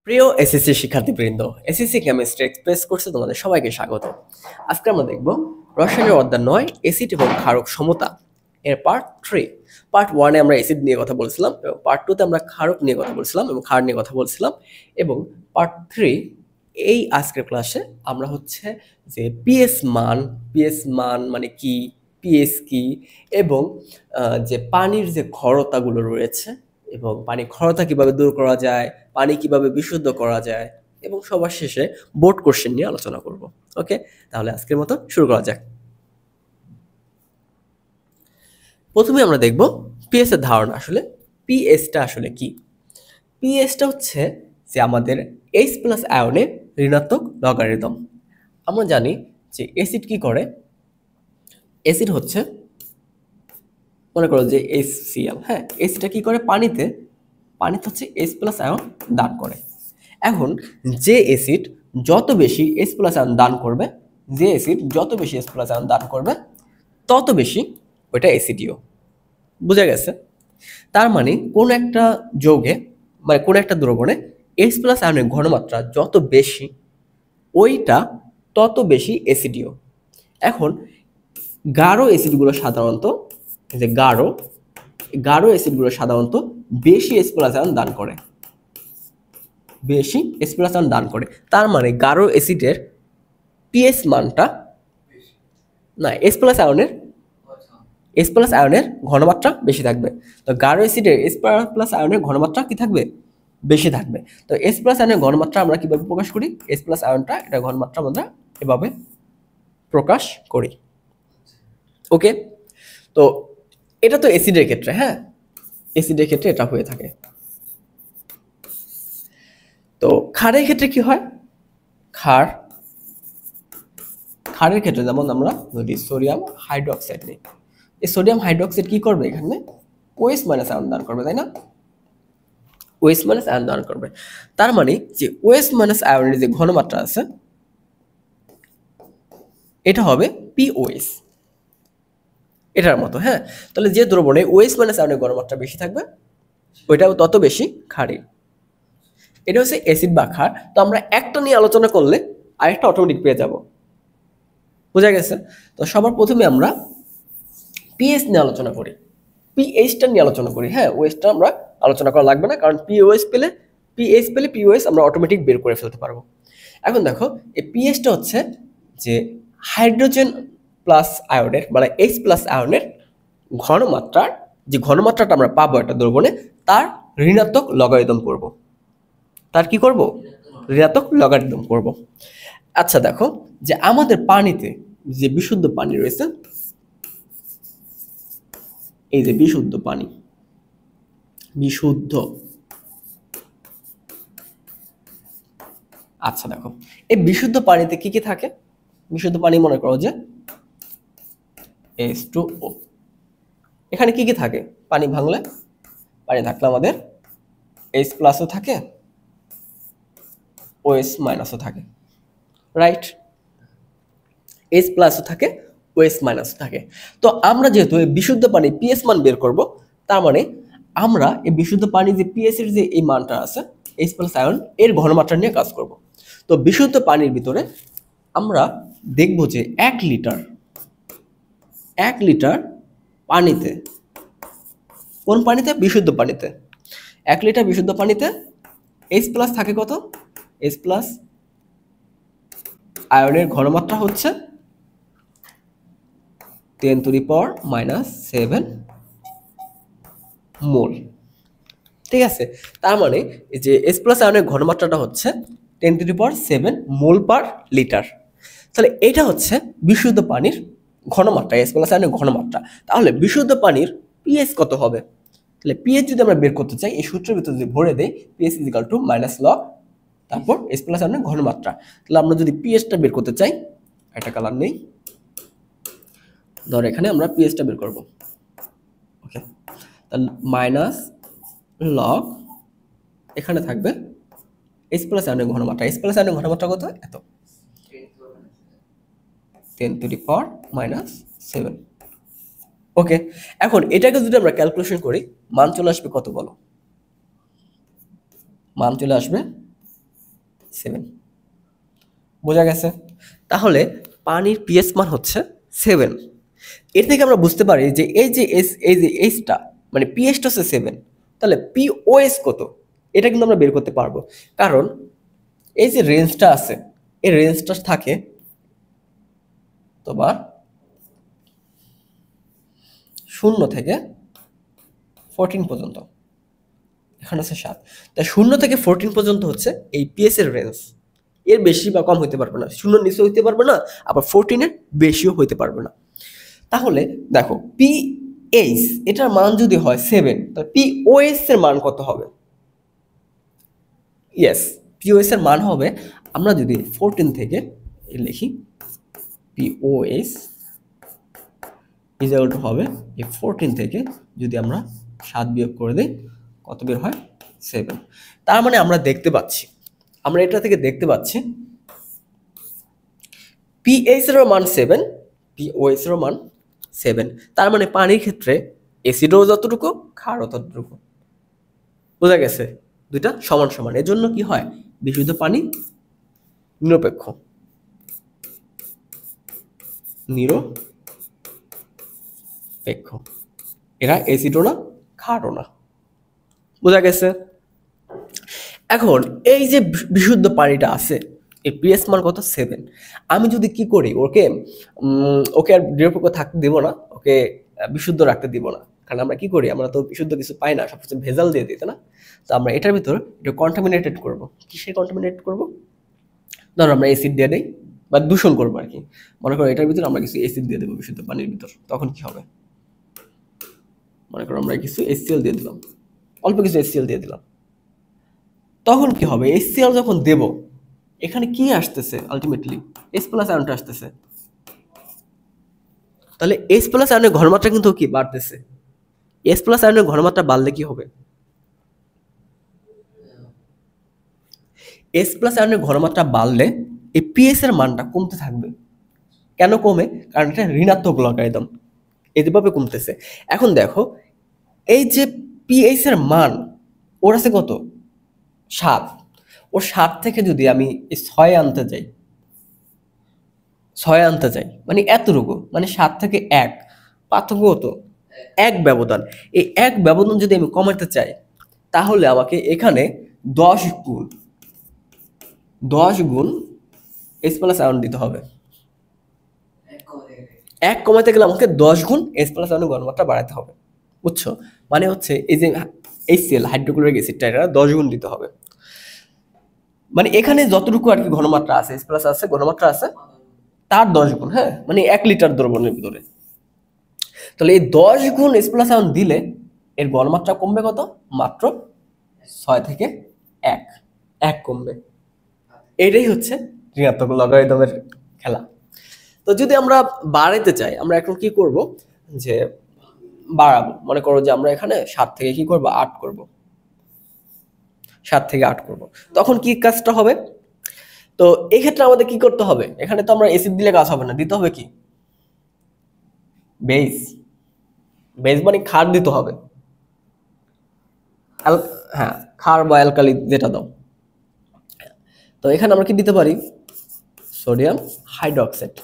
প্রিয় এসএসসি শিক্ষার্থীবৃন্দ, SSC chemistry express কোর্সে তোমাদের সবাইকে স্বাগত। আজকে আমরা দেখব রসায়নের অধ্যায় 9 এসিড এবং ক্ষারক সমতা এর পার্ট 3। পার্ট 1 এ আমরা এসিড নিয়ে কথা বলছিলাম এবং পার্ট 2 তে আমরা ক্ষারক নিয়ে কথা বলছিলাম এবং ক্ষার নিয়ে কথা বলছিলাম এবং পার্ট 3 এই আজকের ক্লাসে আমরা হচ্ছে যে পিএস মান মানে কি, পিএস কি এবং যে পানির যে ক্ষরতাগুলো রয়েছে এবং পানির ক্ষরতা কিভাবে দূর করা যায়, পানি কিভাবে বিশুদ্ধ করা যায় এবং সবার শেষে বোর্ড কোশ্চেন নিয়ে আলোচনা করব। ওকে, তাহলে আজকের মতো শুরু করা যাক। প্রথমে আমরা দেখব পিএস এর ধারণা। আসলে পিএসটা আসলে কি? পিএসটা হচ্ছে যে আমাদের H+ আয়নের ঋণাত্মক লগারিদম। আমরা জানি যে অ্যাসিড কি করে। অ্যাসিড হচ্ছে, মনে করো যে HCl, হ্যাঁ, অ্যাসিডটা কি করে, পানিতে হচ্ছে H+ আয়ন দান করে। এখন যে অ্যাসিড যত বেশি H+ আয়ন দান করবে, তত বেশি ওইটা অ্যাসিডীয়। বুঝা গেছে? তার মানে কোন একটা যৌগে মানে কোন একটা দ্রবণে H+ আয়নের ঘনমাত্রা যত বেশি, ওইটা তত বেশি অ্যাসিডীয়। এখন গাঢ় অ্যাসিডগুলো সাধারণত বেশি H+ আয়ন দান করে। তার মানে গাঢ় অ্যাসিডের পিএস মানটা না, H+ আয়নের ঘনমাত্রা বেশি থাকবে। তো গাঢ় অ্যাসিডের H+ আয়নের ঘনমাত্রা কি থাকবে? বেশি থাকবে। তো H+ আয়নের ঘনমাত্রা আমরা কিভাবে প্রকাশ করি? H+ আয়নটা এটা ঘনমাত্রা আমরা এভাবে প্রকাশ করি। ওকে, তো এটা তো অ্যাসিডের ক্ষেত্রে, হ্যাঁ, অ্যাসিডের ক্ষেত্রে এটা হয়ে থাকে। তো ক্ষারের ক্ষেত্রে কি হয়? ক্ষারের ক্ষেত্রে যেমন আমরা যদি সোডিয়াম হাইড্রোক্সাইড নিই, এই সোডিয়াম হাইড্রোক্সাইড কি করবে? এখানে OH- আয়ন দান করবে, তাই না? OH- আয়ন দান করবে। তার মানে যে OH- আয়নের যে ঘনমাত্রা আছে এটা হবে POS, এটার মতো, হ্যাঁ। তাহলে যে দ্রবণে OH- আয়নের ঘনমাত্রা বেশি থাকবে ওইটাও তত বেশি ক্ষারীয়। এটা হচ্ছে অ্যাসিড বা ক্ষার। তো আমরা একটা নিয়ে আলোচনা করলে আরেকটা অটোমেটিক পেয়ে যাব। বোঝা গেছে? তো সবার প্রথমে আমরা পিএস নিয়ে আলোচনা করি, পিএইচটা নিয়ে আলোচনা করি। হ্যাঁ, ওএসটা আমরা আলোচনা করা লাগবে না, কারণ পিএস পেলে পিওএস আমরা অটোমেটিক বের করে ফেলতে পারবো। এখন দেখো, এই পিএইচটা হচ্ছে যে হাইড্রোজেন প্লাস আয়নের মানে H+ আয়নের ঘনমাত্রাটা আমরা পাবো একটা দ্রবণে, তার ঋণাত্মক লগারিদম করব। আচ্ছা দেখো, যে আমাদের পানিতে যে বিশুদ্ধ পানি রয়েছে, এই যে বিশুদ্ধ, আচ্ছা দেখো, এই বিশুদ্ধ পানিতে কি কি থাকে? বিশুদ্ধ পানি মনে করো যে H2O। এখানে কি কি থাকে? পানি থাকলে আমাদের H+ ও থাকে, OH- ও থাকে, রাইট? H+ ও থাকে, OH- ও থাকে। তো আমরা যেহেতু এই বিশুদ্ধ পানি পিএস মান বের করব, তার মানে আমরা এই বিশুদ্ধ পানি যে পিএস এর যে এই মানটা আছে H+ আয়ন এর ঘনমাত্রা নিয়ে কাজ করব। তো বিশুদ্ধ পানির ভিতরে আমরা দেখব যে 1 লিটার পানিতে, কোন পানিতে? বিশুদ্ধ পানিতে। 1 লিটার বিশুদ্ধ পানিতে H+ থাকে কত? H+ আয়নের ঘনমাত্রা হচ্ছে 10⁻⁻7 মোল। ঠিক আছে? তার মানে এই যে H+ আয়নের ঘনমাত্রাটা হচ্ছে 10⁻7 মোল পার লিটার। তাহলে এটা হচ্ছে বিশুদ্ধ পানির ঘনমাত্রা, H+ আয়নের ঘনমাত্রা। তাহলে বিশুদ্ধ পানির পিএইচ কত হবে? তাহলে পিএইচ যদি আমরা বের করতে চাই, এই সূত্রের ভিতরে যদি ভরে দেই, পিএইচ - লগ তারপর H+ আয়নের ঘনমাত্রা। তাহলে আমরা যদি পিএইচটা বের করতে চাই, একটা কালার নেই, ধর এখানে আমরা পিএইচটা বের করব। ওকে, তাহলে লগ, এখানে থাকবে H+ আয়নের ঘনমাত্রা। H+ আয়নের ঘনমাত্রা কত? এত, 10⁻⁻7। ওকে, এখন এটাকে যদি আমরা ক্যালকুলেশন করি, মান চলে আসবে কত বলো? মান চলে আসবে 7। বোঝা গেছে? তাহলে পানির পিএইচ মান হচ্ছে 7। এর থেকে আমরা বুঝতে পারি যে এই যে এইচটা মানে পিএইচটা হচ্ছে 7, তাহলে পিওএস কত এটা কিন্তু আমরা বের করতে পারবো। কারণ এই যে রেঞ্জটা আছে, এই রেঞ্জটা থাকে তোমার 0 থেকে 14 পর্যন্ত। এখানে আছে 7, তাই 0 থেকে 14 পর্যন্ত হচ্ছে এই পিএস এর রেঞ্জ। এর বেশি বা কম হইতে পারবে না, 0 নিচে হইতে পারবে না, আবার 14 এর বেশিও হইতে পারবে না। তাহলে দেখো পিএইচ এটার মান যদি হয় 7, তাহলে পিওএস এর মান কত হবে? ইয়েস, পিওএস এর মান হবে, আমরা যদি 14 থেকে লিখি পিওএস ইকুয়াল টু হবে এই 14 থেকে যদি আমরা 7 বিয়োগ করে দিই কত বের হয়? 7। তার মানে আমরা দেখতে পাচ্ছি, আমরা এটা থেকে দেখতে পাচ্ছি পিএইচ এর মান 7, পিওএস এর মান 7। তার মানে পানির ক্ষেত্রে অ্যাসিডও যতটুকু, ক্ষারও ততটুকু। বোঝা গেছে? দুইটা সমান সমান। এর জন্য কি হয়? বিশুদ্ধ পানি নিরপেক্ষ, নিরপেক্ষ। এরা অ্যাসিডও না, ক্ষারও না। বোঝা গেছে? এখন এই যে বিশুদ্ধ পানিটা আছে, এর পিএইচ মান কত? 7। আমি যদি কি করি, ওকে আর নিরপেক্ষ থাকতে দিব না, ওকে বিশুদ্ধ রাখতে দিব না। কারণ আমরা কি করি, আমরা তো বিশুদ্ধ কিছু পাই না, সবকিছু ভেজাল দিয়ে দিই, তাই না? তো আমরা এটার ভিতর একটু কন্টামিনেটেড করব। কিসে কন্টামিনেট করব? ধরো আমরা অ্যাসিড দিয়ে দেই, বা দূষণ করবো আর কি। মনে করো এটার ভিতর আমরা কিছু অ্যাসিড দিয়ে দেবো বিশুদ্ধ পানির ভিতর, তখন কি হবে? মনে করো আমরা কিছু HCl দিয়ে দিলাম, অল্প কিছু HCl দিয়ে দিলাম, তখন কি হবে? HCl যখন দেব, এখানে কি আসতেছে? আলটিমেটলি H+ আয়নটা আসতেছে। তাহলে H+ আয়নের ঘনমাত্রা কিন্তু কি বাড়তেছে। H+ আয়নের ঘনমাত্রা বাড়লে কি হবে? H+ আয়নের ঘনমাত্রা বাড়লে এই পিএইচ এর মানটা কমতে থাকবে। কেন কমে? কারণ এটা ঋণাত্মক লগারিদম, এইভাবে কমতেছে। এখন দেখো এই যে পিএইচ এর মান ওর আছে কত? 7। ও 7 থেকে যদি আমি 6 আনতে যাই, 6 আনতে চাই, মানে এতটুকু, মানে 7 থেকে 1 পার্থক্য কত? 1 ব্যবধান। এই 1 ব্যবধান যদি আমি কমাতে চাই, তাহলে আমাকে এখানে 10 গুণ 10 গুণ H+ আয়ন দিতে হবে। 1 কমাতে গেলে আমাকে 10 গুণ H+ আয়নের ঘনমাত্রা বাড়াতে হবে। বুঝছো? মানে হচ্ছে এই যে HCl হাইড্রোক্লোরিক অ্যাসিডটা, এটা 10 গুণ দিতে হবে। মানে এখানে যতটুকু আর কি ঘনমাত্রা আছে, H+ আছে, ঘনমাত্রা আছে, তার 10 গুণ। হ্যাঁ, মানে 1 লিটার দ্রবণের ভিতরে। তাহলে এই 10 গুণ H+ আয়ন দিলে এর ঘনমাত্রা কমবে কত? মাত্র 6 থেকে 1 কমবে। এটাই হচ্ছে ঋণাত্মক লগারিদমের খেলা। তো যদি আমরা বাড়াইতে চাই, আমরা এখন কি করব? যে বাড়াবো, মনে করো যে আমরা এখানে 7 থেকে কি করব? 8 করব। 7 থেকে 8 করব। তখন কি কাজটা হবে? তো এই ক্ষেত্রে আমাদের কি করতে হবে? এখানে তো আমরা অ্যাসিড দিলে কাজ হবে না, দিতে হবে কি? বেস। বেস মানে ক্ষার দিতে হবে। হ্যাঁ, ক্ষার বা অ্যালকালি যেটা দাও। তো এখানে আমরা কি দিতে পারি? Sodium hydroxide.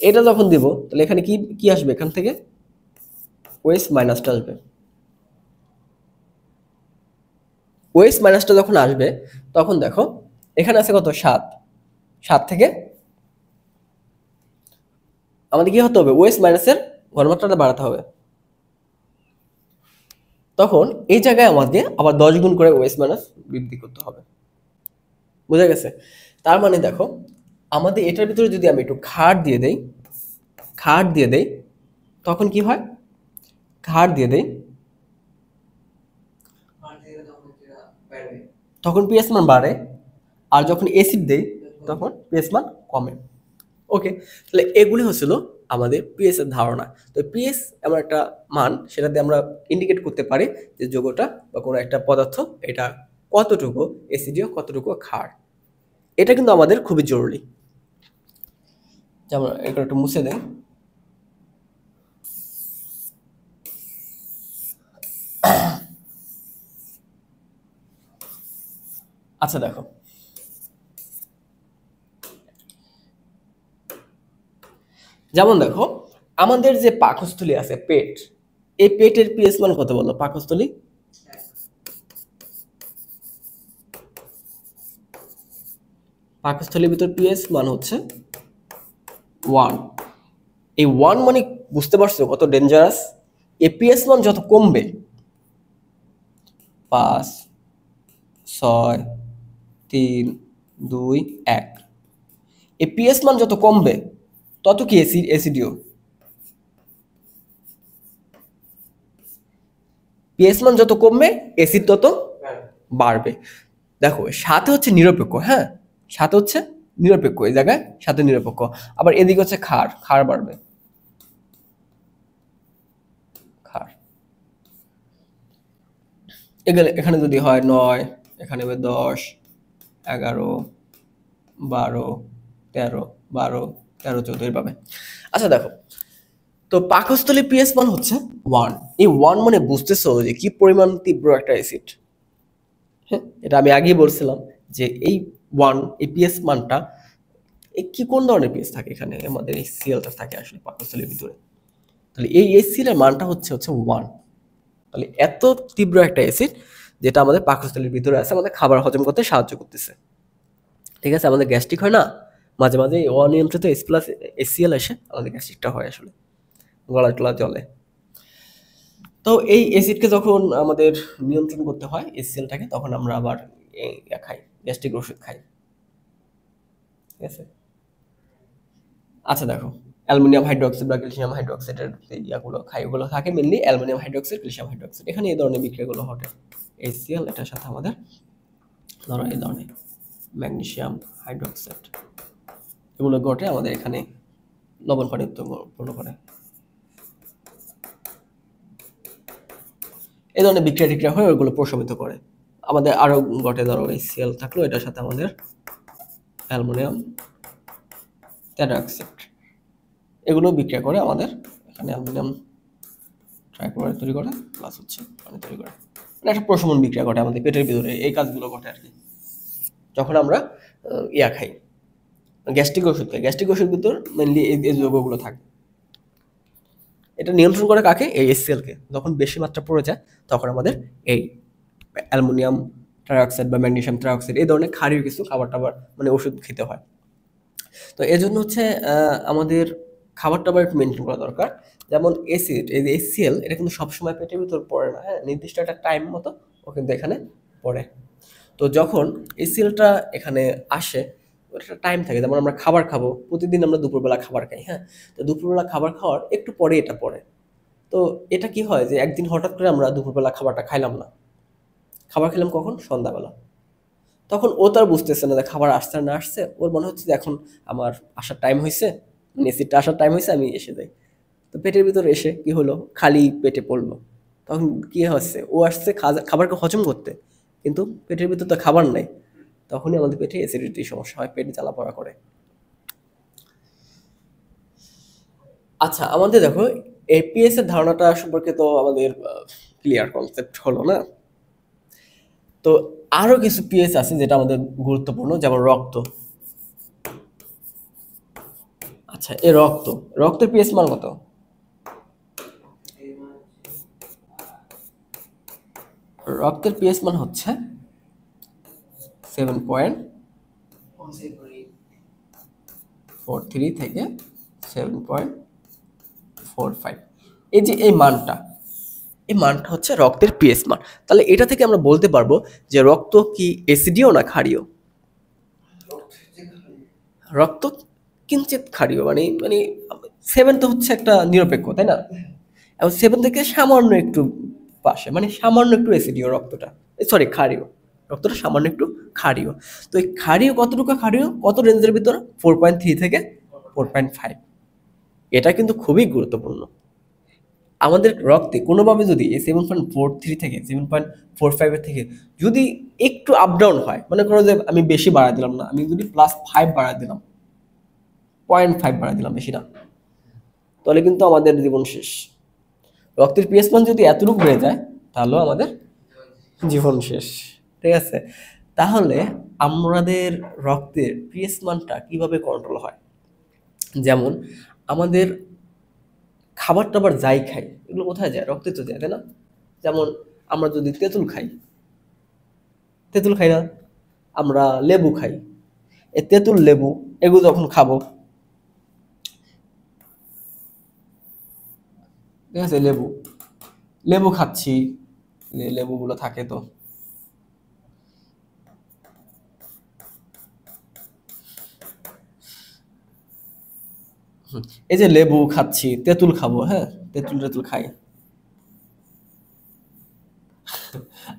এটা যখন দিব, তাহলে এখানে কি কি আসবে? এখান থেকে ওএইচ মাইনাসটা আসবে। ওএইচ মাইনাসটা যখন আসবে, তখন দেখো এখানে আছে কত? 7। 7 থেকে আমাদের কি হতে হবে? ওএইচ মাইনাসের ঘনমাত্রাটা বাড়াতে হবে। তখন এই জায়গায় আমাদের আবার 10 গুণ করে ওএইচ মাইনাস বৃদ্ধি করতে হবে। বোঝা গেছে? তার মানে দেখো, আমাদের এটার ভিতরে যদি আমি একটু ক্ষার দিয়ে দেই, ক্ষার দিয়ে দেই, তখন কি হয়? ক্ষার দিয়ে দেই, তখন পিএইচ মান বাড়ে। আর যখন অ্যাসিড দেই, তখন পিএইচ মান কমে। ওকে, তাহলে এগুলি হচ্ছিল আমাদের পিএইচ এর ধারণা। তো পিএইচ এমন একটা মান, সেটা দিয়ে আমরা ইন্ডিকেট করতে পারি যে যৌগটা বা কোনো একটা পদার্থ এটা কতটুকু অ্যাসিডীয়, কতটুকু ক্ষার। এটা কিন্তু আমাদের খুবই জরুরি। যেমন এটা একটু মুছে দেয়। আচ্ছা দেখো, যেমন দেখো, আমাদের যে পাকস্থলী আছে পেট, এই পেটের পিএইচ মান কত বলো? পাকস্থলী পাকস্থলীর ভিতর পিএইচ মান হচ্ছে 1। এই 1 মানে বুঝতে পারছো কত ডেঞ্জারাস? এই পিএইচ মান যত কমবে, 5, 6, 3, 2, 1, এই পিএইচ মান যত কমবে তত কি অ্যাসিডিও। পিএইচ মান যত কমবে অ্যাসিড তত বাড়বে। দেখো সাথে হচ্ছে নিরপেক্ষ, হ্যাঁ সাথে হচ্ছে নিরপেক্ষ, এই জায়গায় সাথে নিরপেক্ষ। আবার এদিকে হচ্ছে ক্ষার, ক্ষার বাড়বে, ক্ষার। এখানে যদি হয় 9, এখানে হবে 10, 11, 12, 13, 12, 13, 14 এইভাবে। আচ্ছা দেখো, তো পাকস্থলী পিএইচ মান হচ্ছে 1। এই 1 মানে বুঝতেছো যে কি পরিমাণ তীব্র একটা অ্যাসিড। হ্যাঁ, এটা আমি আগেই বলছিলাম যে এই 1, এই পিএইচ মানটা, এই কি কোন ধরনের পিএইচ থাকে এখানে? আমাদের এই সিএলটা থাকে আসলে পাকস্থলীর ভিতরে। তাহলে এই এসিএল এর মানটা হচ্ছে 1। তাহলে এত তীব্র একটা অ্যাসিড যেটা আমাদের পাকস্থলীর ভিতরে আছে, আমাদের খাবার হজম করতে সাহায্য করতেছে। ঠিক আছে, আমাদের গ্যাস্ট্রিক হয় না মাঝে মাঝে, অনিয়ন্ত্রিত এস প্লাস এসিএল এসে আমাদের গ্যাস্ট্রিকটা হয় আসলে, গলা টলা জলে। তো এই অ্যাসিডকে যখন আমাদের নিয়ন্ত্রণ করতে হয় এসিএলটাকে, তখন আমরা আবার খাই, গ্যাস্ট্রিক ওষুধ খাই। ঠিক আছে। আচ্ছা দেখো, অ্যালুমিনিয়াম হাইড্রোক্সাইড বা ক্যালসিয়াম হাইড্রোক্সাইডের ইয়াগুলো খাই, ওগুলো থাকে mainly aluminium hydroxide, calcium hydroxide. এখানে এই ধরনের বিক্রিয়াগুলো ঘটে। HCl এটার সাথে আমাদের ধরো এই ধরনের ম্যাগনেসিয়াম হাইড্রোক্সাইড, এগুলো ঘটে আমাদের এখানে লবণ পানি উৎপন্ন করে। এই ধরনের বিক্রিয়া টিক্রিয়া হয়, ওইগুলো প্রশমিত করে। আমাদের আরো ঘটে, ধরো HCl থাকলো, এটার সাথে আমাদের অ্যালুমিনিয়াম টেরাক্সাইড, এগুলো বিক্রিয়া করে আমাদের এখানে অ্যালুমিনিয়াম ট্রাইক্লোরাইড তৈরি করে, প্লাস হচ্ছে পানি তৈরি করে। মানে একটা প্রশমন বিক্রিয়া ঘটে আমাদের পেটের ভিতরে, এই কাজগুলো ঘটে আর কি যখন আমরা ইয়া খাই, গ্যাস্ট্রিক ওষুধ খাই। গ্যাস্ট্রিক ওষুধ ভিতর মেনলি এই যৌগগুলো থাকে। এটা নিয়ন্ত্রণ করে কাকে? এই HCl-কে। যখন বেশি মাত্রা পড়ে যায় তখন আমাদের এই অ্যালুমিনিয়াম ট্রাইঅক্সাইড বা ম্যাগনেসিয়াম ট্রাইঅক্সাইড এই ধরনের ক্ষারীয় কিছু খাবার টাবার মানে ওষুধ খেতে হয়। তো এজন্য হচ্ছে আমাদের খাবার টাবার একটু মেনটেন করা দরকার। যেমন অ্যাসিড, এই যে HCl, এটা কিন্তু সবসময় পেটের ভিতর পড়ে না, হ্যাঁ নির্দিষ্ট একটা টাইম মতো ও কিন্তু এখানে পড়ে। তো যখন HCl-টা এখানে আসে, ওর একটা টাইম থাকে। যেমন আমরা খাবার খাবো, প্রতিদিন আমরা দুপুরবেলা খাবার খাই, হ্যাঁ তো দুপুরবেলা খাবার খাওয়ার একটু পরে এটা পড়ে। তো এটা কি হয় যে একদিন হঠাৎ করে আমরা দুপুরবেলা খাবারটা খাইলাম না, খাবার খেলাম কখন? সন্ধ্যাবেলা। তখন ও তো আর বুঝতেছে না যে খাবার আসছে না আসছে, ওর মনে হচ্ছে যে এখন আমার আসার টাইম হয়েছে, মানে এসিডটা আসার টাইম হয়েছে, আমি এসে যাই। তো পেটের ভিতরে এসে কি হলো, খালি পেটে পড়লো। তখন কি হচ্ছে, ও আসছে খাবারকে হজম করতে, কিন্তু পেটের ভিতর তো খাবার নাই। তখনই আমাদের পেটে অ্যাসিডিটির সমস্যা হয়, পেটে জ্বালা পড়া করে। আচ্ছা আমাদের দেখো, এপিএস এর ধারণাটা সম্পর্কে তো আমাদের ক্লিয়ার কনসেপ্ট হলো না। তো আরো কিছু পিএস আছে যেটা আমাদের গুরুত্বপূর্ণ, যেমন রক্ত। আচ্ছা এই রক্তের পিএস মান কত? রক্তের পিএস মান হচ্ছে 7.43 থেকে 7.45। এই যে এই মানটা, এই মানটা হচ্ছে রক্তের পিএস মান। তাহলে এটা থেকে আমরা বলতে পারবো যে রক্ত কি অ্যাসিডীয় না ক্ষারীয়? রক্ত কিঞ্চিত ক্ষারীয়, মানে মানে 7 তো হচ্ছে একটা নিরপেক্ষ, তাই না? এবং 7 থেকে সামান্য একটু পাশে, মানে সামান্য একটু অ্যাসিডীয় রক্তটা, সরি ক্ষারীয়, রক্তটা সামান্য একটু ক্ষারীয়। তো এই ক্ষারীয় কতটুকু ক্ষারীয়, কত রেঞ্জের ভিতরে? 4.3 থেকে 4.5। এটা কিন্তু খুবই গুরুত্বপূর্ণ। আমাদের রক্তে কোনোভাবে যদি এই 7.43 থেকে 7.45 এর থেকে যদি একটু আপ ডাউন হয়, মনে করো যে আমি বেশি বাড়ায় দিলাম না, আমি যদি +5 বাড়ায় দিলাম, 0.5 বাড়ায় দিলাম, বেশি না, তাহলে কিন্তু আমাদের জীবন শেষ। রক্তের পিএইচ মান যদি এতটুকু বেড়ে যায় তাহলেও আমাদের জীবন শেষ। ঠিক আছে। তাহলে আমাদের রক্তের পিএইচ মানটা কিভাবে কন্ট্রোল হয়? যেমন আমাদের খাবার টাবার যাই খাই এগুলো কোথায় যায়? রক্তে তো যায়, তাই না? যেমন আমরা যদি তেঁতুল খাই, তেঁতুল খাই না, আমরা লেবু খাই, এই তেঁতুল লেবু এগুলো যখন খাবো, ঠিক আছে, লেবু লেবু খাচ্ছি, লেবুগুলো থাকে তো, এই যে লেবু খাচ্ছি, তেঁতুল খাবো, হ্যাঁ, তেঁতুল টেতুল খাই।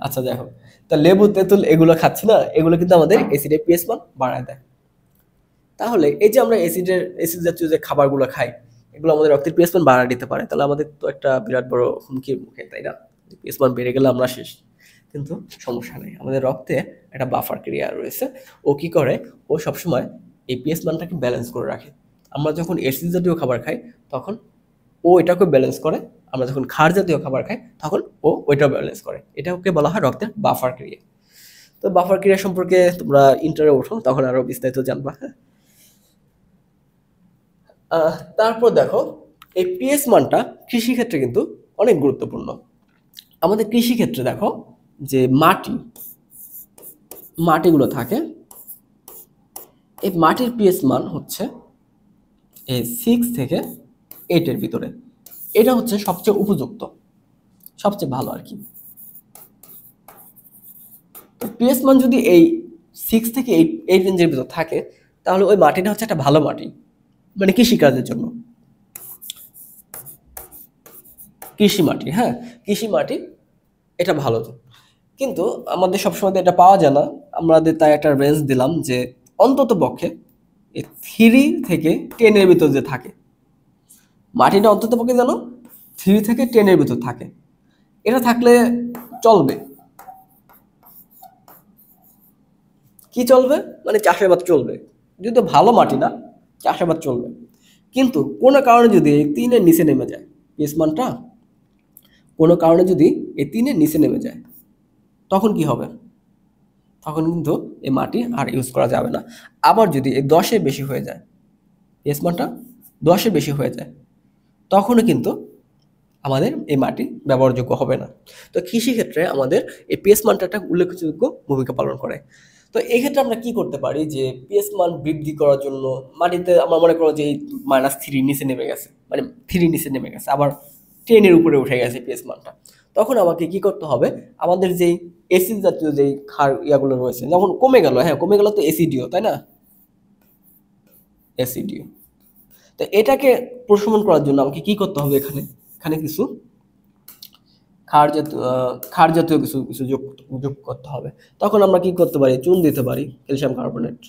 আচ্ছা দেখো, তা লেবু তেঁতুল এগুলো খাচ্ছি না, এগুলো কিন্তু আমাদের অ্যাসিডের পিএইচ মান বাড়ায় দেয়। তাহলে এই যে আমরা অ্যাসিড জাতীয় যে খাবারগুলো খাই, এগুলো আমাদের রক্তের পিএইচ মান বাড়ায় দিতে পারে। তাহলে আমাদের তো একটা বিরাট বড় হুমকির মুখে, তাই না? পিএইচ মান বেড়ে গেলে আমরা শেষ। কিন্তু সমস্যা নেই, আমাদের রক্তে একটা বাফার ক্রিয়া রয়েছে। ও কি করে? ও সবসময় এই পিএইচ মানটাকে ব্যালেন্স করে রাখে। আমরা যখন অ্যাসিড জাতীয় খাবার খাই তখন ও এটাকে ব্যালেন্স করে, আমরা যখন ক্ষার জাতীয় খাবার খাই তখন ও ওইটা ব্যালেন্স করে। এটাকে বলা হয় রক্তের বাফার ক্রিয়া। তো বাফার ক্রিয়া সম্পর্কে তোমরা ইন্টারে ওঠো, তখন আরো বিস্তারিত জানবা, হ্যাঁ। তারপর দেখো, এই পিএস মানটা কৃষিক্ষেত্রে কিন্তু অনেক গুরুত্বপূর্ণ। আমাদের কৃষিক্ষেত্রে দেখো যে মাটিগুলো থাকে, এই মাটির পিএস মান হচ্ছে এই 6 থেকে 8-এর ভিতরে। এটা হচ্ছে সবচেয়ে উপযুক্ত, সবচেয়ে ভালো আর কি। তো পিএস মান যদি এই 6 থেকে 8 রেঞ্জের ভিতর থাকে, তাহলে ওই মাটিটা হচ্ছে একটা ভালো মাটি, মানে কৃষিকাজের জন্য কৃষি মাটি, হ্যাঁ, কৃষি মাটি এটা ভালো। তো কিন্তু আমাদের সবসময় তো এটা পাওয়া যায় না, আমাদের তাই একটা রেঞ্জ দিলাম যে অন্তত পক্ষে এই 3 থেকে 10-এর ভিতর যে থাকে, মাটিটা অন্তত পক্ষে যেন 3 থেকে 10-এর ভিতর থাকে। এটা থাকলে চলবে। কি চলবে? মানে চাষাবাদ চলবে। যদি ভালো মাটি না, চাষাবাদ চলবে। কিন্তু কোনো কারণে যদি এই 3-এর নিচে নেমে যায় পিএস মানটা, কোনো কারণে যদি এই 3-এর নিচে নেমে যায়, তখন কি হবে? তখন কিন্তু এই মাটি আর ইউজ করা যাবে না। আবার যদি এই 10-এর বেশি হয়ে যায়, পিএস মানটা 10-এর বেশি হয়ে যায়, তখনও কিন্তু আমাদের এই মাটি ব্যবহারযোগ্য হবে না। তো কৃষিক্ষেত্রে আমাদের এই পিএস মানটা একটা উল্লেখযোগ্য ভূমিকা পালন করে। তো এই ক্ষেত্রে আমরা কি করতে পারি যে পিএস মান বৃদ্ধি করার জন্য মাটিতে আমরা মনে করো যে -3 নিচে নেমে গেছে, মানে 3 নিচে নেমে গেছে, আবার 10-এর উপরে উঠে গেছে পিএস মানটা, তখন আমাকে কি করতে হবে? আমাদের যেই এসিড জাতীয় যেই ক্ষার ইয়াগুলো রয়েছে, যখন কমে গেল, হ্যাঁ কমে গেল, তো এসিডিও, তাই না? এসিডিও। তো এটাকে প্রশমন করার জন্য আমাকে কি করতে হবে? এখানে এখানে কিছু ক্ষার জাতীয় কিছু কিছু যোগ যোগ করতে হবে। তখন আমরা কি করতে পারি? চুন দিতে পারি, ক্যালসিয়াম কার্বনেট,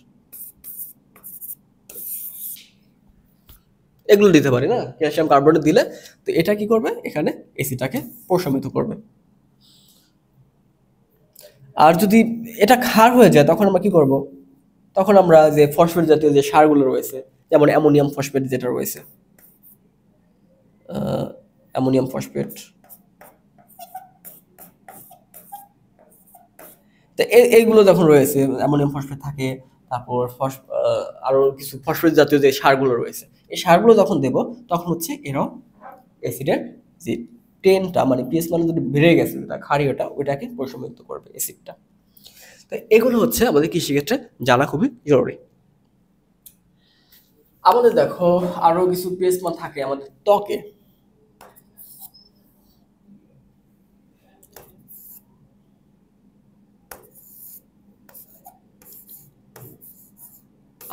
এগুলো দিতে পারি না? ক্যালসিয়াম কার্বনেট দিলে তো এটা কি করবে? এখানে এসিডটাকে প্রশমিত করবে। আর যদি এটা ক্ষার হয়ে যায়, তখন আমরা কি করব? তখন আমরা যে ফসফেট জাতীয় যে সারগুলো রয়েছে, যেমন অ্যামোনিয়াম ফসফেট যেটা রয়েছে, অ্যামোনিয়াম ফসফেট, তো এইগুলো যখন রয়েছে, অ্যামোনিয়াম ফসফেট থাকে, তারপর আরো কিছু ফসফেট জাতীয় যে সারগুলো রয়েছে, এই সারগুলো যখন দেব, তখন হচ্ছে এরাও অ্যাসিডের যে 10টা মানে পিএস মানে যদি বেড়ে গেছে, যেটা ক্ষারীয়টা, ওইটাকে প্রশমিত করবে অ্যাসিডটা। তো এগুলো হচ্ছে আমাদের কৃষিক্ষেত্রে জানা খুবই জরুরি। আমাদের দেখো আরো কিছু পিএস মান থাকে আমাদের ত্বকে।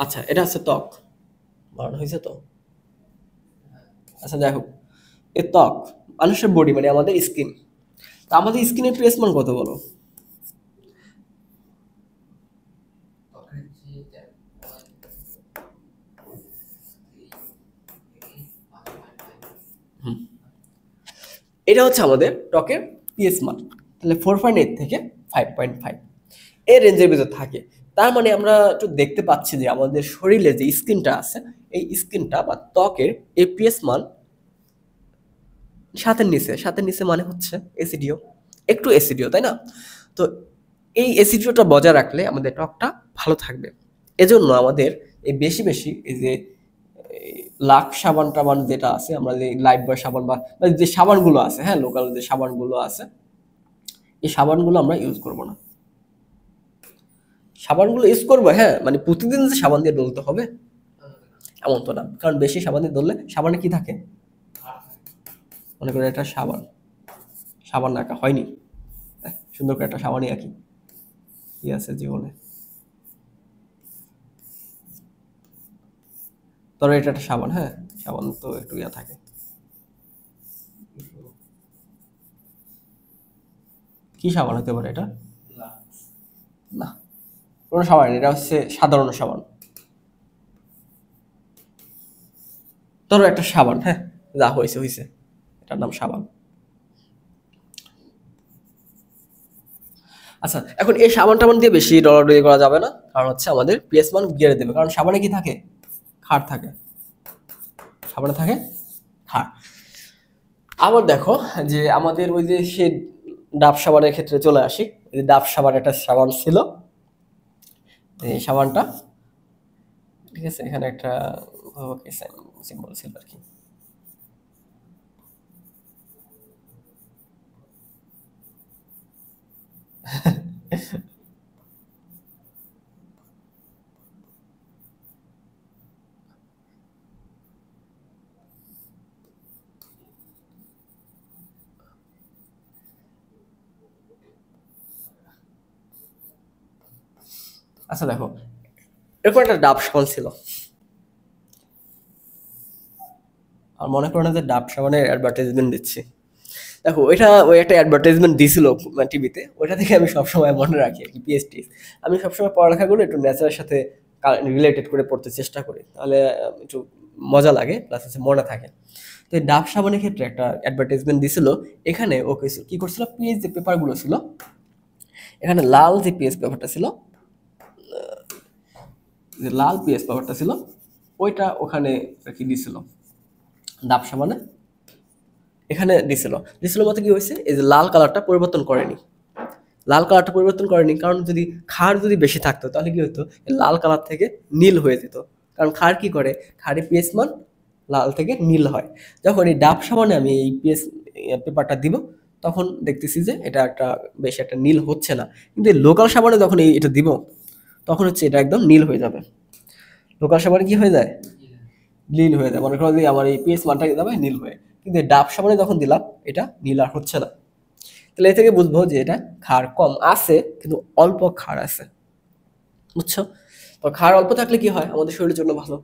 আচ্ছা, এটা হচ্ছে ত্বক, বানানো হয়েছে তো। আচ্ছা দেখো, এই ত্বক মানুষের বডি মানে আমাদের স্কিন, তা আমাদের স্কিনের পিএস মান কত বলো? হুম, এটা হচ্ছে আমাদের ত্বকের পিএস মান। তাহলে 4.8 থেকে 5.5 এই রেঞ্জের ভিতর থাকে। তার মানে আমরা একটু দেখতে পাচ্ছি যে আমাদের শরীরে যে স্কিনটা আছে, এই স্কিনটা বা ত্বকের এই পিএস মান 7-এর নিচে। 7-এর নিচে মানে হচ্ছে এসিডিও, একটু এসিডিও, তাই না? তো এই এসিডিওটা বজায় রাখলে আমাদের ত্বকটা ভালো থাকবে। এজন্য আমাদের এই বেশি বেশি এই যে লাক্স সাবান টাবান যেটা আছে, আমরা যে লাইফ বয় সাবান বা যে সাবানগুলো আছে, হ্যাঁ লোকাল যে সাবানগুলো আছে, এই সাবানগুলো আমরা ইউজ করব না। সাবানগুলো ইউজ করবো, হ্যাঁ, মানে প্রতিদিন যে সাবান দিয়ে ডলতে হবে এমন তো না, কারণ বেশি সাবান দিয়ে ধরলে সাবানে কি থাকে, মনে করে এটা সাবান, সাবান আঁকা হয়নি, সুন্দর করে একটা সাবানই আঁকি, কি আছে জীবনে, ধরো এটা একটা সাবান, হ্যাঁ সাবান তো একটু ইয়া থাকে, কি সাবান হতে পারে এটা, না কোনো সাবান না, এটা হচ্ছে সাধারণ সাবান, ধরো একটা সাবান, হ্যাঁ যা হয়েছে হয়েছে, এটার নাম সাবান। আচ্ছা এখন এই সাবান টাবান দিয়ে বেশি দৌড়াদৌড়ি করা যাবে না, কারণ হচ্ছে আমাদের পিএস মান গিয়ে দেবে, কারণ সাবানে কি থাকে, ক্ষার থাকে, সাবানে থাকে ক্ষার। আবার দেখো যে আমাদের ওই যে সে ডাব সাবানের ক্ষেত্রে চলে আসি, এই যে ডাব সাবান একটা সাবান ছিল, এই সাবানটা, ঠিক আছে, এখানে একটা সিম্বল ছিল আর কি। আচ্ছা দেখো এরকম একটা ডাব সাবান ছিল, আর মনে করো না যে ডাব সাবানের অ্যাডভার্টাইজমেন্ট দিচ্ছি, দেখো এটা ওই একটা অ্যাডভার্টাইজমেন্ট দিছিল টিভিতে, ওইটা থেকে আমি সবসময় মনে রাখি আর কি পিএসটি। আমি সবসময় পড়ালেখাগুলো একটু ন্যাচারের সাথে রিলেটেড করে পড়তে চেষ্টা করি, তাহলে একটু মজা লাগে, প্লাস হচ্ছে মনে থাকে। তো এই ডাব সাবানের ক্ষেত্রে একটা অ্যাডভার্টাইজমেন্ট দিছিল, এখানে ও কি করছিল, পিএস যে পেপারগুলো ছিল, এখানে লাল যে পিএস পেপারটা ছিল, যে লাল পিএস পেপারটা ছিল, ওইটা ওখানে আর কি দিছিল ডাব সাবানে, এখানে দিছিল, দিছিল মতো কি হয়েছে, এই যে লাল কালারটা পরিবর্তন করেনি, লাল কালারটা পরিবর্তন করেনি, কারণ যদি ক্ষার যদি বেশি থাকতো তাহলে কি হতো, লাল কালার থেকে নীল হয়ে যেত, কারণ ক্ষার কি করে, ক্ষারে পিএস মান লাল থেকে নীল হয়। যখন এই ডাব সাবানে আমি এই পিএস পেপারটা দিব, তখন দেখতেছি যে এটা একটা বেশি একটা নীল হচ্ছে না, কিন্তু এই লোকাল সাবানে যখন এটা দিব, তখন হচ্ছে এটা একদম নীল হয়ে যাবে। লোকাল সাবানে কি হয়ে যায়, নীল হয়ে যায়, মনে করো যে আমার এই পিএস মানটা যাবে নীল হয়ে, কিন্তু এই ডাব সাবানে যখন দিলাম এটা নীল আর হচ্ছে না। তাহলে এ থেকে বুঝবো যে এটা ক্ষার কম আছে, কিন্তু অল্প ক্ষার আছে, বুঝছো? তো ক্ষার অল্প থাকলে কি হয়, আমাদের শরীরের জন্য ভালো,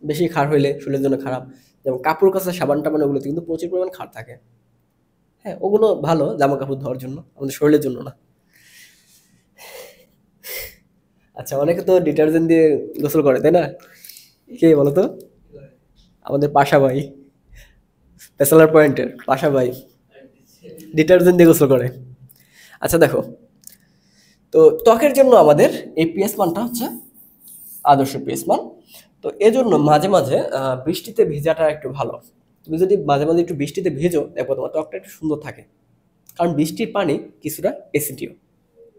বেশি ক্ষার হইলে শরীরের জন্য খারাপ। যেমন কাপড় কাচা সাবান টাবান ওগুলোতে কিন্তু প্রচুর পরিমাণ ক্ষার থাকে, হ্যাঁ ওগুলো ভালো জামা কাপড় ধোয়ার জন্য, আমাদের শরীরের জন্য না। আচ্ছা অনেকে তো ডিটারজেন্ট দিয়ে গোসল করে, তাই না? কে বলো তো? আমাদের পাশা ভাই, ব্যাচেলার পয়েন্টের পাশা ভাই ডিটারজেন্ট দিয়ে গোসল করে। আচ্ছা দেখো, তো ত্বকের জন্য আমাদের এই পিএস মানটা হচ্ছে আদর্শ পিএস মান। তো এজন্য মাঝে মাঝে বৃষ্টিতে ভেজাটা একটু ভালো। তুমি যদি মাঝে মাঝে একটু বৃষ্টিতে ভেজো, দেখো তোমার ত্বকটা একটু সুন্দর থাকে, কারণ বৃষ্টির পানি কিছুটা অ্যাসিডিও।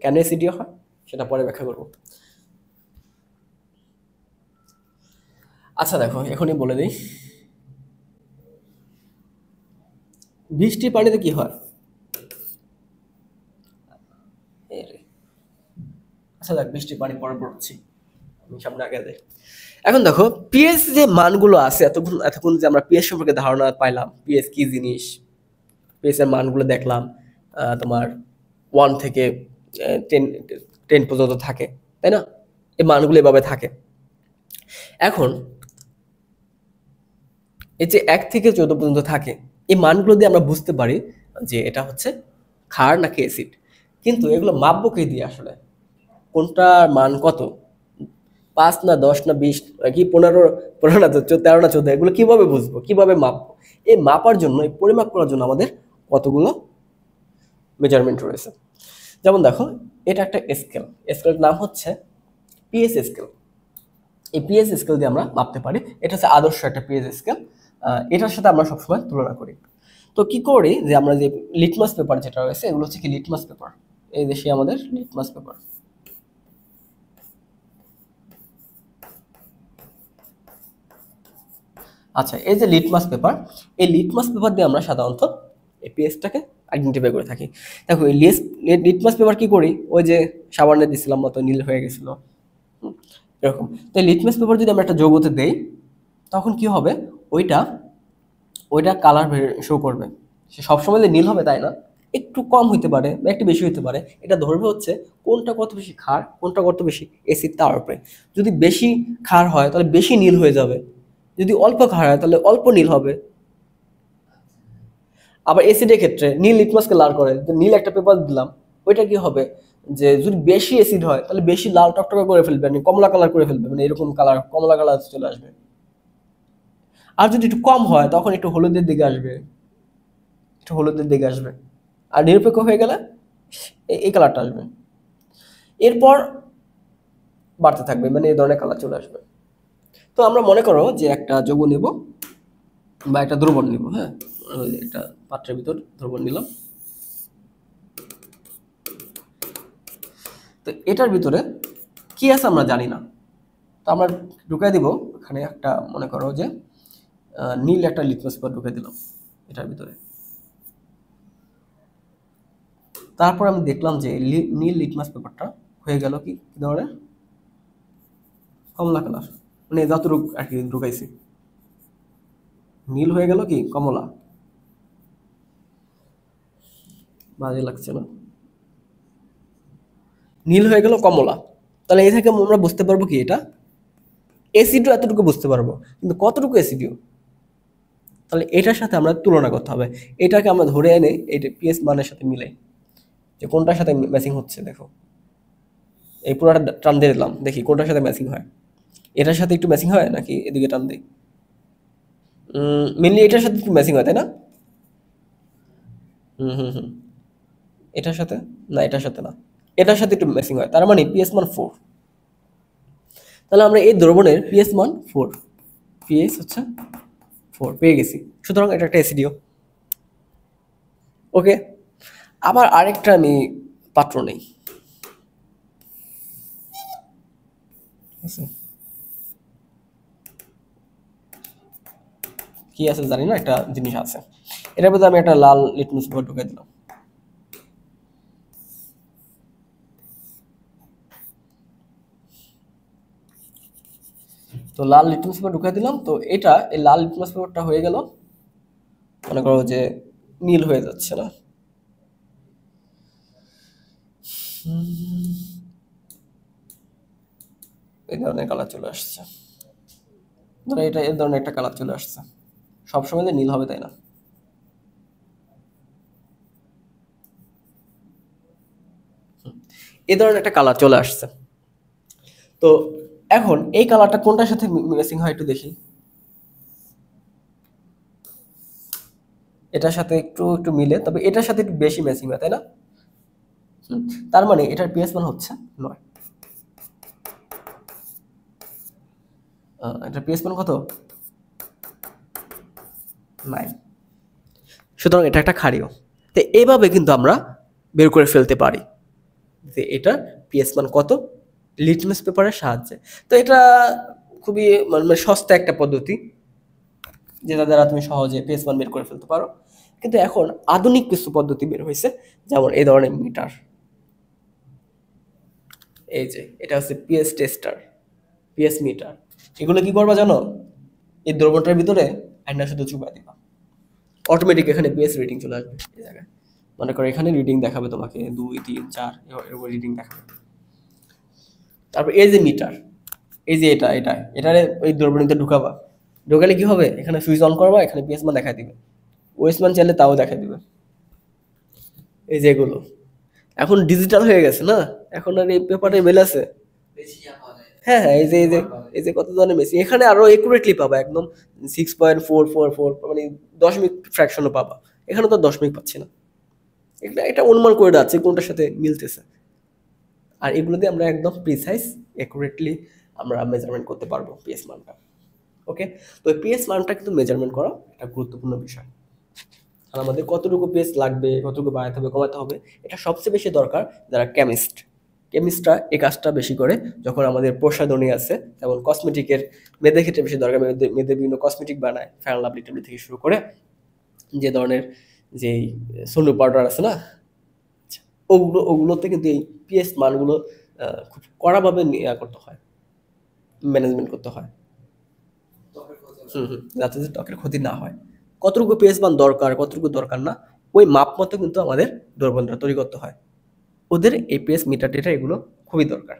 কেন অ্যাসিডিও হয় সেটা পরে ব্যাখ্যা করবো। আচ্ছা দেখো এখনই বলে দিই, বৃষ্টির পানিতে কি হয়, এই রে। আচ্ছা দেখ বৃষ্টির পানি পরে পড়ছি, আমি সামনে আগে যাই। এখন দেখো পিএস যে মানগুলো আছে, এতক্ষণ এতক্ষণ যে আমরা পিএস সম্পর্কে ধারণা পাইলাম, পিএস কি জিনিস, পিএস এর মানগুলো দেখলাম, তোমার 1 থেকে 10 10 পর্যন্ত থাকে, তাই না? এই মানগুলো এভাবে থাকে। এখন এই যে 1 থেকে 14 পর্যন্ত থাকে, এই মানগুলো দিয়ে আমরা বুঝতে পারি যে এটা হচ্ছে ক্ষার নাকি অ্যাসিড। কিন্তু এগুলো মাপবো কি দিয়ে আসলে, কোনটার মান কত, 5 না 10 না 20 কি 15, 15 না 13 না 14, এগুলো কিভাবে বুঝবো, কিভাবে মাপবো? এই মাপার জন্য, এই পরিমাপ করার জন্য আমাদের কতগুলো মেজারমেন্ট রয়েছে। যেমন দেখো এটা একটা স্কেল, স্কেলের নাম হচ্ছে পিএস স্কেল। এই পিএস স্কেল দিয়ে আমরা মাপতে পারি, এটা হচ্ছে আদর্শ একটা পিএস স্কেল, এটার সাথে আমরা সবসময় তুলনা করি। তো কি করি যে আমরা যে লিটমাস পেপার যেটা রয়েছে, এগুলো হচ্ছে কি লিটমাস পেপার, এই দেশে আমাদের লিটমাস পেপার, আচ্ছা, এই যে লিটমাস পেপার, এই লিটমাস পেপার দিয়ে আমরা সাধারণত এই পিএইচটাকে আইডেন্টিফাই করে থাকি। দেখো এই লিটমাস পেপার কি করি, ওই যে সাবানে দিছিলাম মতো নীল হয়ে গেছিল, এরকম। তো এই লিটমাস পেপার যদি আমরা একটা যৌগতে দেই, তখন কি হবে, ওইটা ওইটা কালার শো করবে। সে সবসময় যে নীল হবে তাই না, একটু কম হইতে পারে বা একটু বেশি হইতে পারে। এটা ধরবে হচ্ছে কোনটা কত বেশি ক্ষার, কোনটা কত বেশি অ্যাসিড, তার উপরে। যদি বেশি ক্ষার হয় তাহলে বেশি নীল হয়ে যাবে, যদি অল্প ক্ষার হয় তাহলে অল্প নীল হবে। আবার অ্যাসিডের ক্ষেত্রে নীল লিটমাস কালার করে, নীল একটা পেপার দিলাম, ওইটা কি হবে, যে যদি বেশি অ্যাসিড হয় তাহলে বেশি লাল টকটকে করে ফেলবে, মানে কমলা কালার করে ফেলবে, মানে এরকম কালার, কমলা কালার চলে আসবে। আর যদি একটু কম হয় তখন একটু হলুদের দিকে আসবে, একটু হলুদের দিকে আসবে। আর নিরপেক্ষ হয়ে গেলে এই কালারটা আসবে। এরপর বাড়তে থাকবে, মানে এই ধরনের কালার চলে আসবে। তো আমরা মনে করো যে একটা যৌগ নেব বা একটা দ্রবণ নিব, হ্যাঁ, একটা পাত্রের ভিতর দ্রবণ নিলাম। তো এটার ভিতরে কি আছে আমরা জানি না, তো আমরা ঢুকাই দিব এখানে একটা, মনে করো যে নীল একটা লিটমাস পেপার ঢুকাই দিলাম এটার ভিতরে। তারপর আমি দেখলাম যে নীল লিটমাস পেপারটা হয়ে গেল কি ধরনের, কমলা কালার, মানে যতটুকু আর কি ঢুকাইছি, নীল হয়ে গেল কি কমলা। বাজে লাগছে না, নীল হয়ে গেল কমলা। তাহলে এই থেকে আমরা বুঝতে পারবো কি এটা অ্যাসিডও, এতটুকু বুঝতে পারবো, কিন্তু কতটুকু অ্যাসিডিও, তাহলে এটার সাথে আমরা তুলনা করতে হবে। এটাকে আমরা ধরে এনে এটা পিএস মানের সাথে মিলাই, যে কোনটার সাথে ম্যাচিং হচ্ছে। দেখো এই পুরোটা টান দিয়ে দিলাম, দেখি কোনটার সাথে ম্যাচিং হয়। এটার সাথে একটু ম্যাচিং হয় নাকি এদিকে টান দিই, মেনলি এটার সাথে একটু ম্যাচিং হয় তাই না? হুম হুম হুম এটার সাথে না, এটার সাথে না, এটার সাথে একটু ম্যাচিং হয়, তার মানে পিএস মান 4। তাহলে আমরা এই দ্রবণের পিএস মান 4, পিএস হচ্ছে 4 পেয়ে গেছি। সুতরাং এটা একটা অ্যাসিডিও। ওকে, আবার আরেকটা আমি পাত্র নেই, কি আছে জানি না, একটা জিনিস আছে। এটার মধ্যে আমি একটা লাল লিটমাস পেপার ঢুকাই দিলাম। তো লাল লিটমাস পেপার ঢুকাই দিলাম, তো এটা এই লাল লিটমাস পেপারটা হয়ে গেল, মনে করো যে নীল হয়ে যাচ্ছে না, এই ধরনের কালার চলে আসছে। ধরো এটা এই ধরনের একটা কালার চলে আসছে, সবসময় যে নীল হবে তাই না। এই ধরনের একটা কালার চলে আসছে। তো এখন এই কালারটা কোনটার সাথে ম্যাচিং হয় একটু দেখি। এটার সাথে একটু একটু মিলে, তবে এটার সাথে একটু বেশি ম্যাচিং হয় তাই না। তার মানে এটার পিএস মান হচ্ছে 9। এটার পিএস মান কত, 9। সুতরাং এটা একটা ক্ষারীয়। তো এইভাবে কিন্তু আমরা বের করে ফেলতে পারি যে এটা পিএস মান কত লিটমাস পেপারের সাহায্যে। তো এটা খুবই মানে সস্তা একটা পদ্ধতি, যেটা দ্বারা তুমি সহজে পিএস মান বের করে ফেলতে পারো। কিন্তু এখন আধুনিক কিছু পদ্ধতি বের হয়েছে, যেমন এই ধরনের মিটার। এই যে এটা হচ্ছে পিএস টেস্টার, পিএস মিটার। এগুলো কি করবা জানো, এই দ্রবণটার ভিতরে আয়না শুধু চুপা দিবা, অটোমেটিক এখানে পিএস রিডিং চলে আসবে। এই জায়গায় মনে করো এখানে রিডিং দেখাবে তোমাকে 2 3 4 এরকম রিডিং দেখাবে। তারপর এই যে মিটার, এই যে এটারে ওই দ্রবণীতে ঢুকাবা, ঢোকালে কি হবে, এখানে সুইচ অন করবা, এখানে পিএস মান দেখাই দিবে, ওএস মান চাইলে তাও দেখাই দিবে। এই যে এগুলো এখন ডিজিটাল হয়ে গেছে না, এখন আর এই পেপারে মেল আছে। হ্যাঁ হ্যাঁ, এই যে কত ধরনের মেশিন, এখানে আরো একুরেটলি পাবা, একদম 6.444, মানে দশমিক ফ্র্যাকশনও পাবা। এখানে তো দশমিক পাচ্ছি না, এটা অনুমান করে যাচ্ছে কোনটার সাথে মিলতেছে। আর এগুলো দিয়ে আমরা একদম প্রিসাইজ একুরেটলি আমরা মেজারমেন্ট করতে পারবো পিএস মানটা। ওকে, তো পিএস মানটা কিন্তু মেজারমেন্ট করা একটা গুরুত্বপূর্ণ বিষয়। আর আমাদের কতটুকু পিএস লাগবে, কতটুকু বাড়াতে হবে কমাতে হবে, এটা সবচেয়ে বেশি দরকার যারা কেমিস্ট, কেমিস্টরা এই কাজটা বেশি করে যখন আমাদের প্রসাধনী আছে, যেমন কসমেটিকের, মেয়েদের ক্ষেত্রে বেশি দরকার, মেয়েদের বিভিন্ন কসমেটিক বানায়, ফেয়ার লাভলি টেবলি থেকে শুরু করে যে ধরনের যেই সোনু পাউডার আছে না, ওগুলোতে কিন্তু এই পিএস মানগুলো খুব কড়াভাবে করতে হয়, ম্যানেজমেন্ট করতে হয়, যাতে যে ত্বকের ক্ষতি না হয়। কতটুকু পিএস মান দরকার, কতটুকু দরকার না, ওই মাপ মতো কিন্তু আমাদের দ্রবণটা তৈরি করতে হয়। ওদের এই পিএস মিটার টিটার এগুলো খুবই দরকার।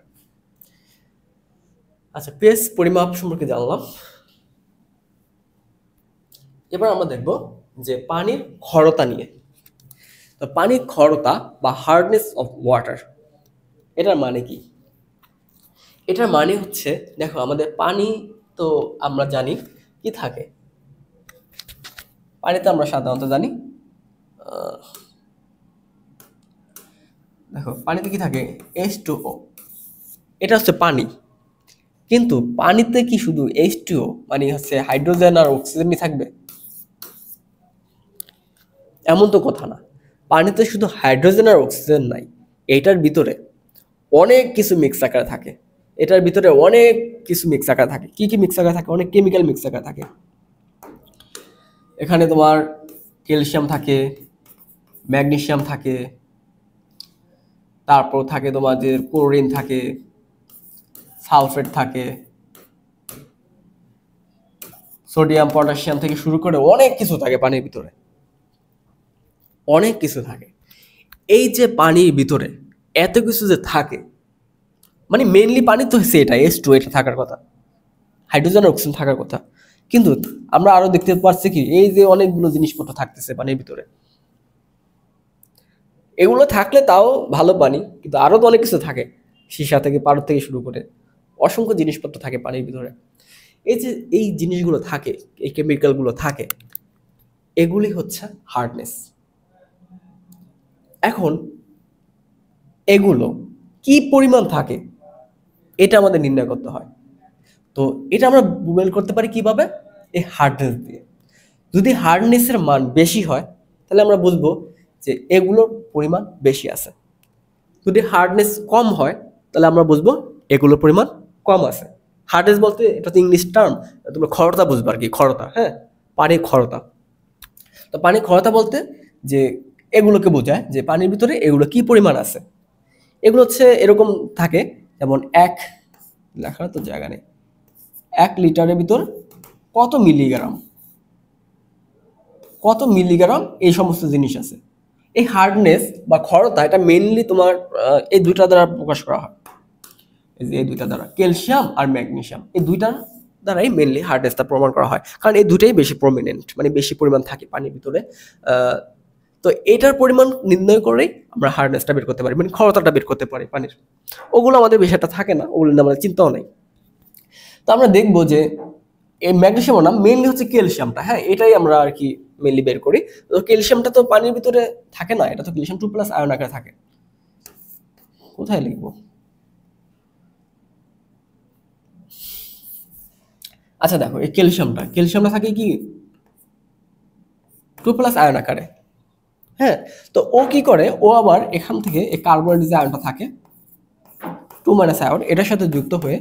আচ্ছা, পিএস পরিমাপ সম্পর্কে জানলাম। এবার আমরা দেখব যে পানির ক্ষরতা নিয়ে। তো পানির ক্ষরতা বা হার্ডনেস অফ ওয়াটার, এটার মানে কি? এটার মানে হচ্ছে, দেখো আমাদের পানি তো আমরা জানি কি থাকে, পানিতে আমরা সাধারণত জানি দেখো পানিতে কি থাকে, H2O, এটা হচ্ছে পানি। কিন্তু পানিতে কি শুধু H2O মানে হচ্ছে হাইড্রোজেন আর অক্সিজেনই থাকবে? এমন তো কথা না। পানিতে শুধু হাইড্রোজেন আর অক্সিজেন নাই, এইটার ভিতরে অনেক কিছু মিক্স আকারে থাকে। এটার ভিতরে অনেক কিছু মিক্স আকারে থাকে। কি কি মিক্স আকারে থাকে? অনেক কেমিক্যাল মিক্স আকারে থাকে। এখানে তোমার ক্যালসিয়াম থাকে, ম্যাগনেসিয়াম থাকে, তারপর থাকে তোমার যে ক্লোরিন থাকে, সালফেট থাকে, সোডিয়াম পটাশিয়াম থেকে শুরু করে অনেক কিছু থাকে পানির ভিতরে, অনেক কিছু থাকে। এই যে পানির ভিতরে এত কিছু যে থাকে, মানে মেইনলি পানি তো হচ্ছে এটা H2, এটা থাকার কথা, হাইড্রোজেন আর অক্সিজেন থাকার কথা। কিন্তু আমরা আরো দেখতে পাচ্ছি কি, এই যে অনেকগুলো জিনিসপত্র থাকতেছে পানির ভিতরে, এগুলো থাকলে তাও ভালো পানি, কিন্তু আরো তো অনেক কিছু থাকে, সীসা থেকে পারদ থেকে শুরু করে অসংখ্য জিনিসপত্র থাকে পানির ভিতরে। এই যে এই জিনিসগুলো থাকে, এই কেমিক্যালগুলো থাকে, এগুলি হচ্ছে হার্ডনেস। এখন এগুলো কি পরিমাণ থাকে এটা আমাদের নির্ণয় করতে হয়। তো এটা আমরা বের করতে পারি কিভাবে? এই হার্ডনেস দিয়ে। যদি হার্ডনেসের মান বেশি হয় তাহলে আমরা বুঝবো যে এগুলোর পরিমাণ বেশি আছে। যদি হার্ডনেস কম হয় তাহলে আমরা বুঝবো এগুলোর পরিমাণ কম আছে। হার্ডনেস বলতে এটা তো ইংলিশ টার্ম, তোমরা ক্ষরতা বুঝবা আর কি, ক্ষরতা, হ্যাঁ, পানির ক্ষরতা। তো পানির ক্ষরতা বলতে যে এগুলোকে বোঝায় যে পানির ভিতরে এগুলো কি পরিমাণ আছে। এগুলো হচ্ছে এরকম থাকে, যেমন লেখার তো জায়গা নেই, 1 লিটারের ভিতর কত মিলিগ্রাম এই সমস্ত জিনিস আছে। এই হার্ডনেস বা ক্ষরতা এটা মেইনলি তোমার এই দুইটা দ্বারা প্রকাশ করা হয়। এই যে এই দুইটা দ্বারা, ক্যালসিয়াম আর ম্যাগনেসিয়াম, এই দুইটার দ্বারাই মেইনলি হার্ডনেসটা প্রমাণ করা হয়, কারণ এই দুইটাই বেশি প্রমিনেন্ট, মানে বেশি পরিমাণ থাকে পানির ভিতরে। তো এটার পরিমাণ নির্ণয় করেই আমরা হার্ডনেসটা বের করতে পারি, মানে ক্ষরতাটা বের করতে পারি পানির। ওগুলো আমাদের বেশি একটা থাকে না, ওগুলো নিয়ে আমাদের চিন্তাও নেই। তো আমরা দেখবো যে এই ম্যাগনেসিয়াম না, মেইনলি হচ্ছে ক্যালসিয়ামটা, হ্যাঁ, এটাই আমরা আর কি মেইনলি বের করি। তো ক্যালসিয়ামটা তো পানির ভিতরে থাকে না, এটা তো ক্যালসিয়াম 2+ আয়ন আকারে থাকে। কোথায় লিখবো? আচ্ছা দেখো, এই ক্যালসিয়ামটা থাকে কি 2+ আয়ন আকারে, হ্যাঁ। তো ও কি করে, ও আবার এখান থেকে এই কার্বনের যে আয়নটা থাকে 2- আয়ন, এটার সাথে যুক্ত হয়ে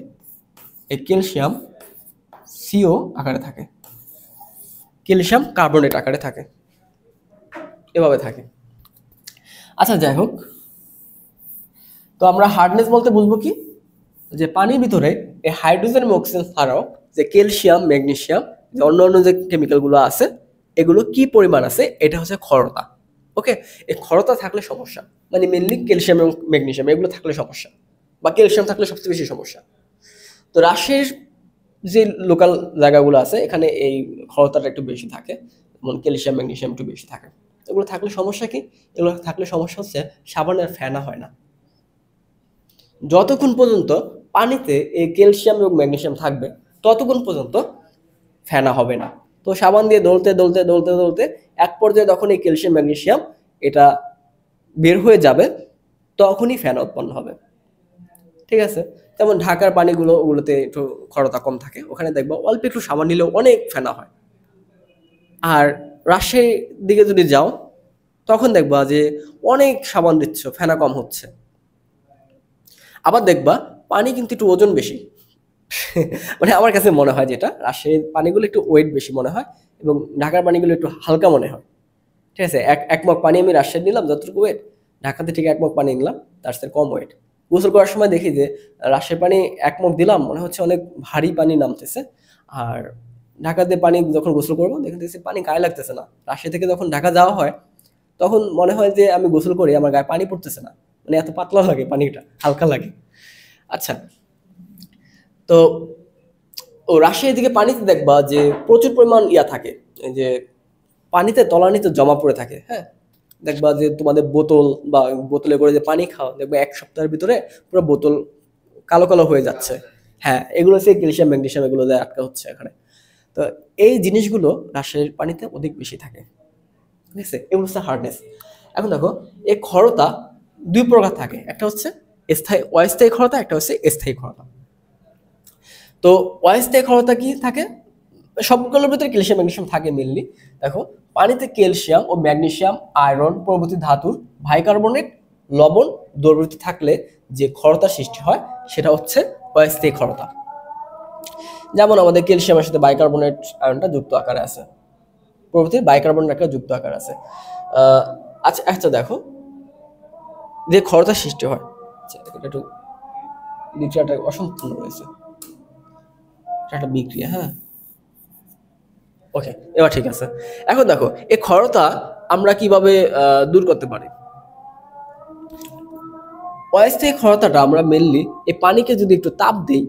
এই ক্যালসিয়াম সিও আকারে থাকে, ক্যালসিয়াম কার্বনেট আকারে থাকে, এভাবে থাকে। আচ্ছা যাই হোক, তো আমরা হার্ডনেস বলতে বুঝবো কি, যে পানির ভিতরে এই হাইড্রোজেন এবং অক্সিজেন ছাড়াও যে ক্যালসিয়াম, ম্যাগনেসিয়াম, যে অন্যান্য যে কেমিক্যালগুলো আছে, এগুলো কি পরিমাণ আছে, এটা হচ্ছে ক্ষরতা। ওকে, এই ক্ষরতা থাকলে সমস্যা, মানে মেনলি ক্যালসিয়াম এবং ম্যাগনেসিয়াম এগুলো থাকলে সমস্যা, বা ক্যালসিয়াম থাকলে সবচেয়ে বেশি সমস্যা। তো রাজশাহীর যে লোকাল জায়গাগুলো আছে এখানে এই ক্ষরতাটা একটু বেশি থাকে, যেমন ক্যালসিয়াম ম্যাগনেসিয়াম একটু বেশি থাকে। এগুলো থাকলে সমস্যা কি? এগুলো থাকলে সমস্যা হচ্ছে সাবানের ফেনা হয় না। যতক্ষণ পর্যন্ত পানিতে এই ক্যালসিয়াম এবং ম্যাগনেসিয়াম থাকবে ততক্ষণ পর্যন্ত ফেনা হবে না। তো সাবান দিয়ে দলতে দলতে দলতে দলতে এক পর্যায়ে যখন এই ক্যালসিয়াম ম্যাগনেসিয়াম এটা বের হয়ে যাবে তখনই ফেনা উৎপন্ন হবে। ঠিক আছে, যেমন ঢাকার পানিগুলো, ওগুলোতে একটু ক্ষরতা কম থাকে, ওখানে দেখবো অল্প একটু সাবান নিলেও অনেক ফেনা হয়। আর রাজশাহীর দিকে যদি যাও তখন দেখবা যে অনেক সাবান দিচ্ছ, ফেনা কম হচ্ছে। আবার দেখবা পানি কিন্তু একটু ওজন বেশি। মানে আমার কাছে মনে হয় যেটা রাজশাহীর পানিগুলো একটু ওয়েট বেশি মনে হয় এবং ঢাকার পানিগুলো একটু হালকা মনে হয়। ঠিক আছে, এক মগ পানি আমি রাজশাহী নিলাম যতটুকু ওয়েট, ঢাকাতে ঠিক এক মগ পানি নিলাম তার সাথে কম ওয়েট। গোসল করার সময় দেখি যে রাজশাহীর পানি এক মগ দিলাম মনে হচ্ছে অনেক ভারী পানি নামতেছে, আর ঢাকাতে পানি যখন গোসল করবো দেখতেছি পানি গায়ে লাগতেছে না। রাজশাহী থেকে যখন ঢাকা যাওয়া হয় তখন মনে হয় যে আমি গোসল করি আমার গায়ে পানি পড়তেছে না, মানে এত পাতলা লাগে পানিটা, হালকা লাগে। আচ্ছা, তো রাজশাহীর দিকে পানিতে দেখবা যে প্রচুর পরিমাণ ইয়া থাকে, এই যে পানিতে তলানিতে জমা পড়ে থাকে। হ্যাঁ, দেখবা যে তোমাদের বোতল বা বোতলে করে যে পানি খাও দেখবে এক সপ্তাহের ভিতরে পুরো বোতল কালো কালো হয়ে যাচ্ছে। হ্যাঁ, এগুলো হচ্ছে ক্যালসিয়াম ম্যাগনেসিয়াম এগুলো দিয়ে আটকা হচ্ছে এখানে। তো এই জিনিসগুলো রাজশাহীর পানিতে অধিক বেশি থাকে। ঠিক আছে, এগুলো হচ্ছে হার্ডনেস। এখন দেখো এই ক্ষরতা দুই প্রকার থাকে, একটা হচ্ছে স্থায়ী অস্থায়ী ক্ষরতা, একটা হচ্ছে স্থায়ী ক্ষরতা। তো অস্থায়ী ক্ষরতা কি থাকে, সবগুলোর ভিতরে ক্যালসিয়াম ম্যাগনেসিয়াম থাকে মেনলি। দেখো পানিতে ক্যালসিয়াম ও ম্যাগনেসিয়াম আয়রন প্রভৃতি ধাতুর বাইকার্বনেট লবণ দ্রবীভূত থাকলে যে ক্ষরতা সৃষ্টি হয় সেটা হচ্ছে অস্থায়ী ক্ষরতা। যেমন আমাদের ক্যালসিয়ামের সাথে বাইকার্বনেট আয়নটা যুক্ত আকারে আছে, প্রভৃতি বাইকার্বনেট একটা যুক্ত আকার আছে। আচ্ছা আচ্ছা, দেখো যে ক্ষরতা সৃষ্টি হয়, আচ্ছা এটা একটু বিক্রিয়াটা অসম্পূর্ণ রয়েছে, এটা একটা বিক্রিয়া। হ্যাঁ, ওকে, এবার ঠিক আছে। এখন দেখো এই ক্ষরতা আমরা কিভাবে দূর করতে পারি। অস্থায়ী ক্ষরতাটা আমরা মেনলি এই পানিকে যদি একটু তাপ দেই,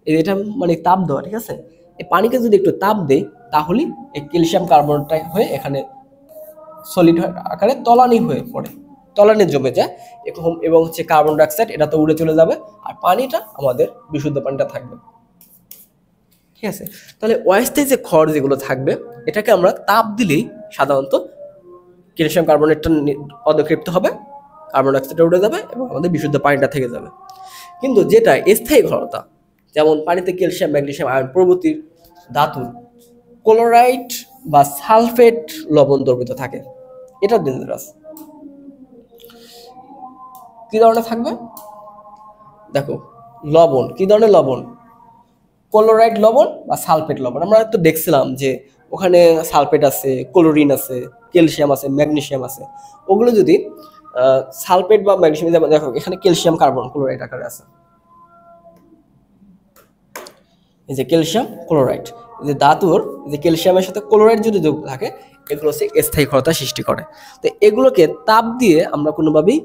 এটা মানে তাপ দেওয়া, ঠিক আছে, এই পানিকে যদি একটু তাপ দেই তাহলে এই ক্যালসিয়াম কার্বনেটটা হয়ে এখানে সলিড আকারে তলানি হয়ে পড়ে, তলানি জমে যায় এবং হচ্ছে কার্বন ডাইঅক্সাইড এটা তো উড়ে চলে যাবে আর পানিটা আমাদের বিশুদ্ধ পানিটা থাকবে। ঠিক আছে, তাহলে অস্থায়ী যে ক্ষর যেগুলো থাকবে এটাকে আমরা তাপ দিলেই সাধারণত ক্যালসিয়াম কার্বনেটটা অদক্ষিপ্ত হবে, কার্বন ডাইঅক্সাইডটা উড়ে যাবে এবং আমাদের বিশুদ্ধ পানিটা থেকে যাবে। কিন্তু যেটা স্থায়ী ক্ষরতা, যেমন পানিতে ক্যালসিয়াম ম্যাগনেসিয়াম আয়রন প্রভৃতির ধাতুর ক্লোরাইড বা সালফেট লবণ দ্রবীভূত থাকে, এটা ডেঞ্জারাস। কি ধরনের থাকবে দেখো, লবণ কি ধরনের লবণ, ক্লোরাইড লবণ বা সালফেট লবণ। আমরা তো দেখছিলাম যে ওখানে সালফেট আছে, ক্লোরিন আছে, ক্যালসিয়াম আছে, ম্যাগনেসিয়াম আছে। ওগুলো যদি সালফেট বা ম্যাগনেসিয়াম, যেমন দেখো এখানে ক্যালসিয়াম কার্বন ক্লোরাইড আকারে আছে, এই যে ক্যালসিয়াম ক্লোরাইড, এই যে ধাতুর যে ক্যালসিয়ামের সাথে ক্লোরাইড যদি যুক্ত থাকে এগুলো হচ্ছে স্থায়ী ক্ষরতা সৃষ্টি করে। তো এগুলোকে তাপ দিয়ে আমরা কোনোভাবেই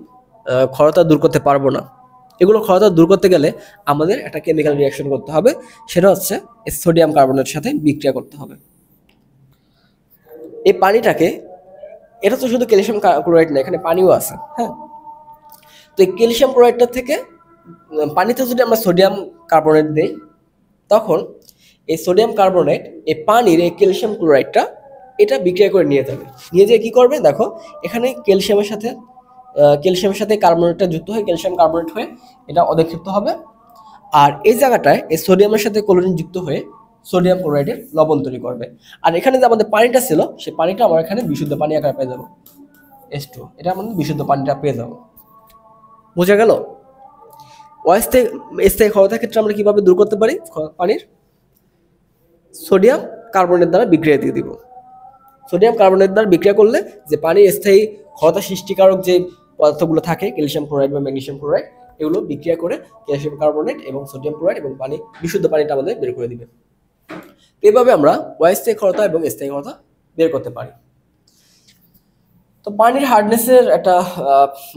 ক্ষরতা দূর করতে পারবো না। এগুলো ক্ষরতা দূর করতে গেলে আমাদের একটা কেমিক্যাল রিয়াকশন করতে হবে, সেটা হচ্ছে সোডিয়াম কার্বনেটের সাথে বিক্রিয়া করতে হবে। এই পানিটাকে, এটা তো শুধু ক্যালসিয়াম ক্লোরাইড না, এখানে পানিও আছে। হ্যাঁ, তো এই ক্যালসিয়াম ক্লোরাইডটা থেকে পানিতে যদি আমরা সোডিয়াম কার্বনেট দিই তখন এই সোডিয়াম কার্বনেট এই পানির এই ক্যালসিয়াম ক্লোরাইডটা এটা বিক্রিয়া করে নিয়ে যাবে, নিয়ে যেয়ে কি করবে দেখো এখানে ক্যালসিয়ামের সাথে কার্বনেটটা যুক্ত হয়ে ক্যালসিয়াম কার্বনেট হয়ে এটা অদক্ষিপ্ত হবে, আর এই জায়গাটায় এই সোডিয়ামের সাথে ক্লোরিন যুক্ত হয়ে সোডিয়াম ক্লোরাইডের লবণ তৈরি করবে। আর এখানে যে আমাদের পানিটা ছিল সেই পানিটা আমরা এখানে বিশুদ্ধ পানি আকারে পেয়ে যাবো, H2, এটা আমাদের বিশুদ্ধ পানিটা পেয়ে যাবো। বোঝা গেল স্থায়ী ক্ষরতার ক্ষেত্রে আমরা কিভাবে দূর করতে পারি পানির, সোডিয়াম কার্বনেট দ্বারা বিক্রিয়া দিয়ে দিব। সোডিয়াম কার্বনেট দ্বারা বিক্রিয়া করলে যে পানির স্থায়ী ক্ষরতা সৃষ্টিকারক যে পদার্থগুলো থাকে ক্যালসিয়াম ক্লোরাইড বা ম্যাগনেসিয়াম ক্লোরাইড, এগুলো বিক্রিয়া করে ক্যালসিয়াম কার্বনেট এবং সোডিয়াম ক্লোরাইড এবং পানি বিশুদ্ধ পানিটা আমাদের বের করে দিবে। এইভাবে আমরা অস্থায়ী ক্ষরতা এবং স্থায়ী ক্ষরতা বের করতে পারি। তো পানির হার্ডনেসের একটা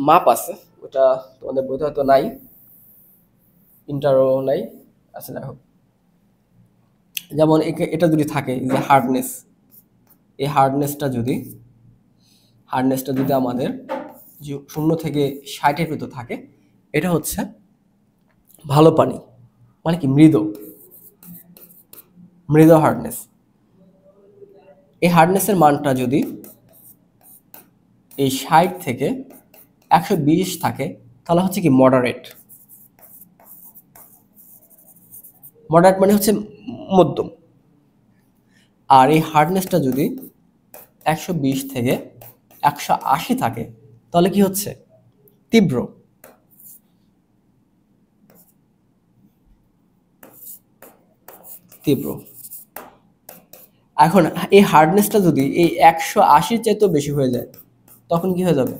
মাপ আছে, ওটা তোমাদের বইতে হয়তো নাই, ইন্টারও নাই। আচ্ছা দেখো, যেমন এটা যদি থাকে যে হার্ডনেস, এই হার্ডনেসটা যদি আমাদের 0 থেকে 60-এর ভিতর থাকে এটা হচ্ছে ভালো পানি, মানে কি মৃদু হার্ডনেস। এই হার্ডনেসের মানটা যদি এই 60 থেকে 120 থাকে তাহলে হচ্ছে কি মডারেট মানে হচ্ছে মধ্যম। আর এই হার্ডনেসটা যদি 120 থেকে 180 থাকে তাহলে কি হচ্ছে তীব্র। তীব্র। এখন এই হার্ডনেসটা যদি এই 180 চাইতেও বেশি হয়ে যায় তখন কি হয়ে যাবে?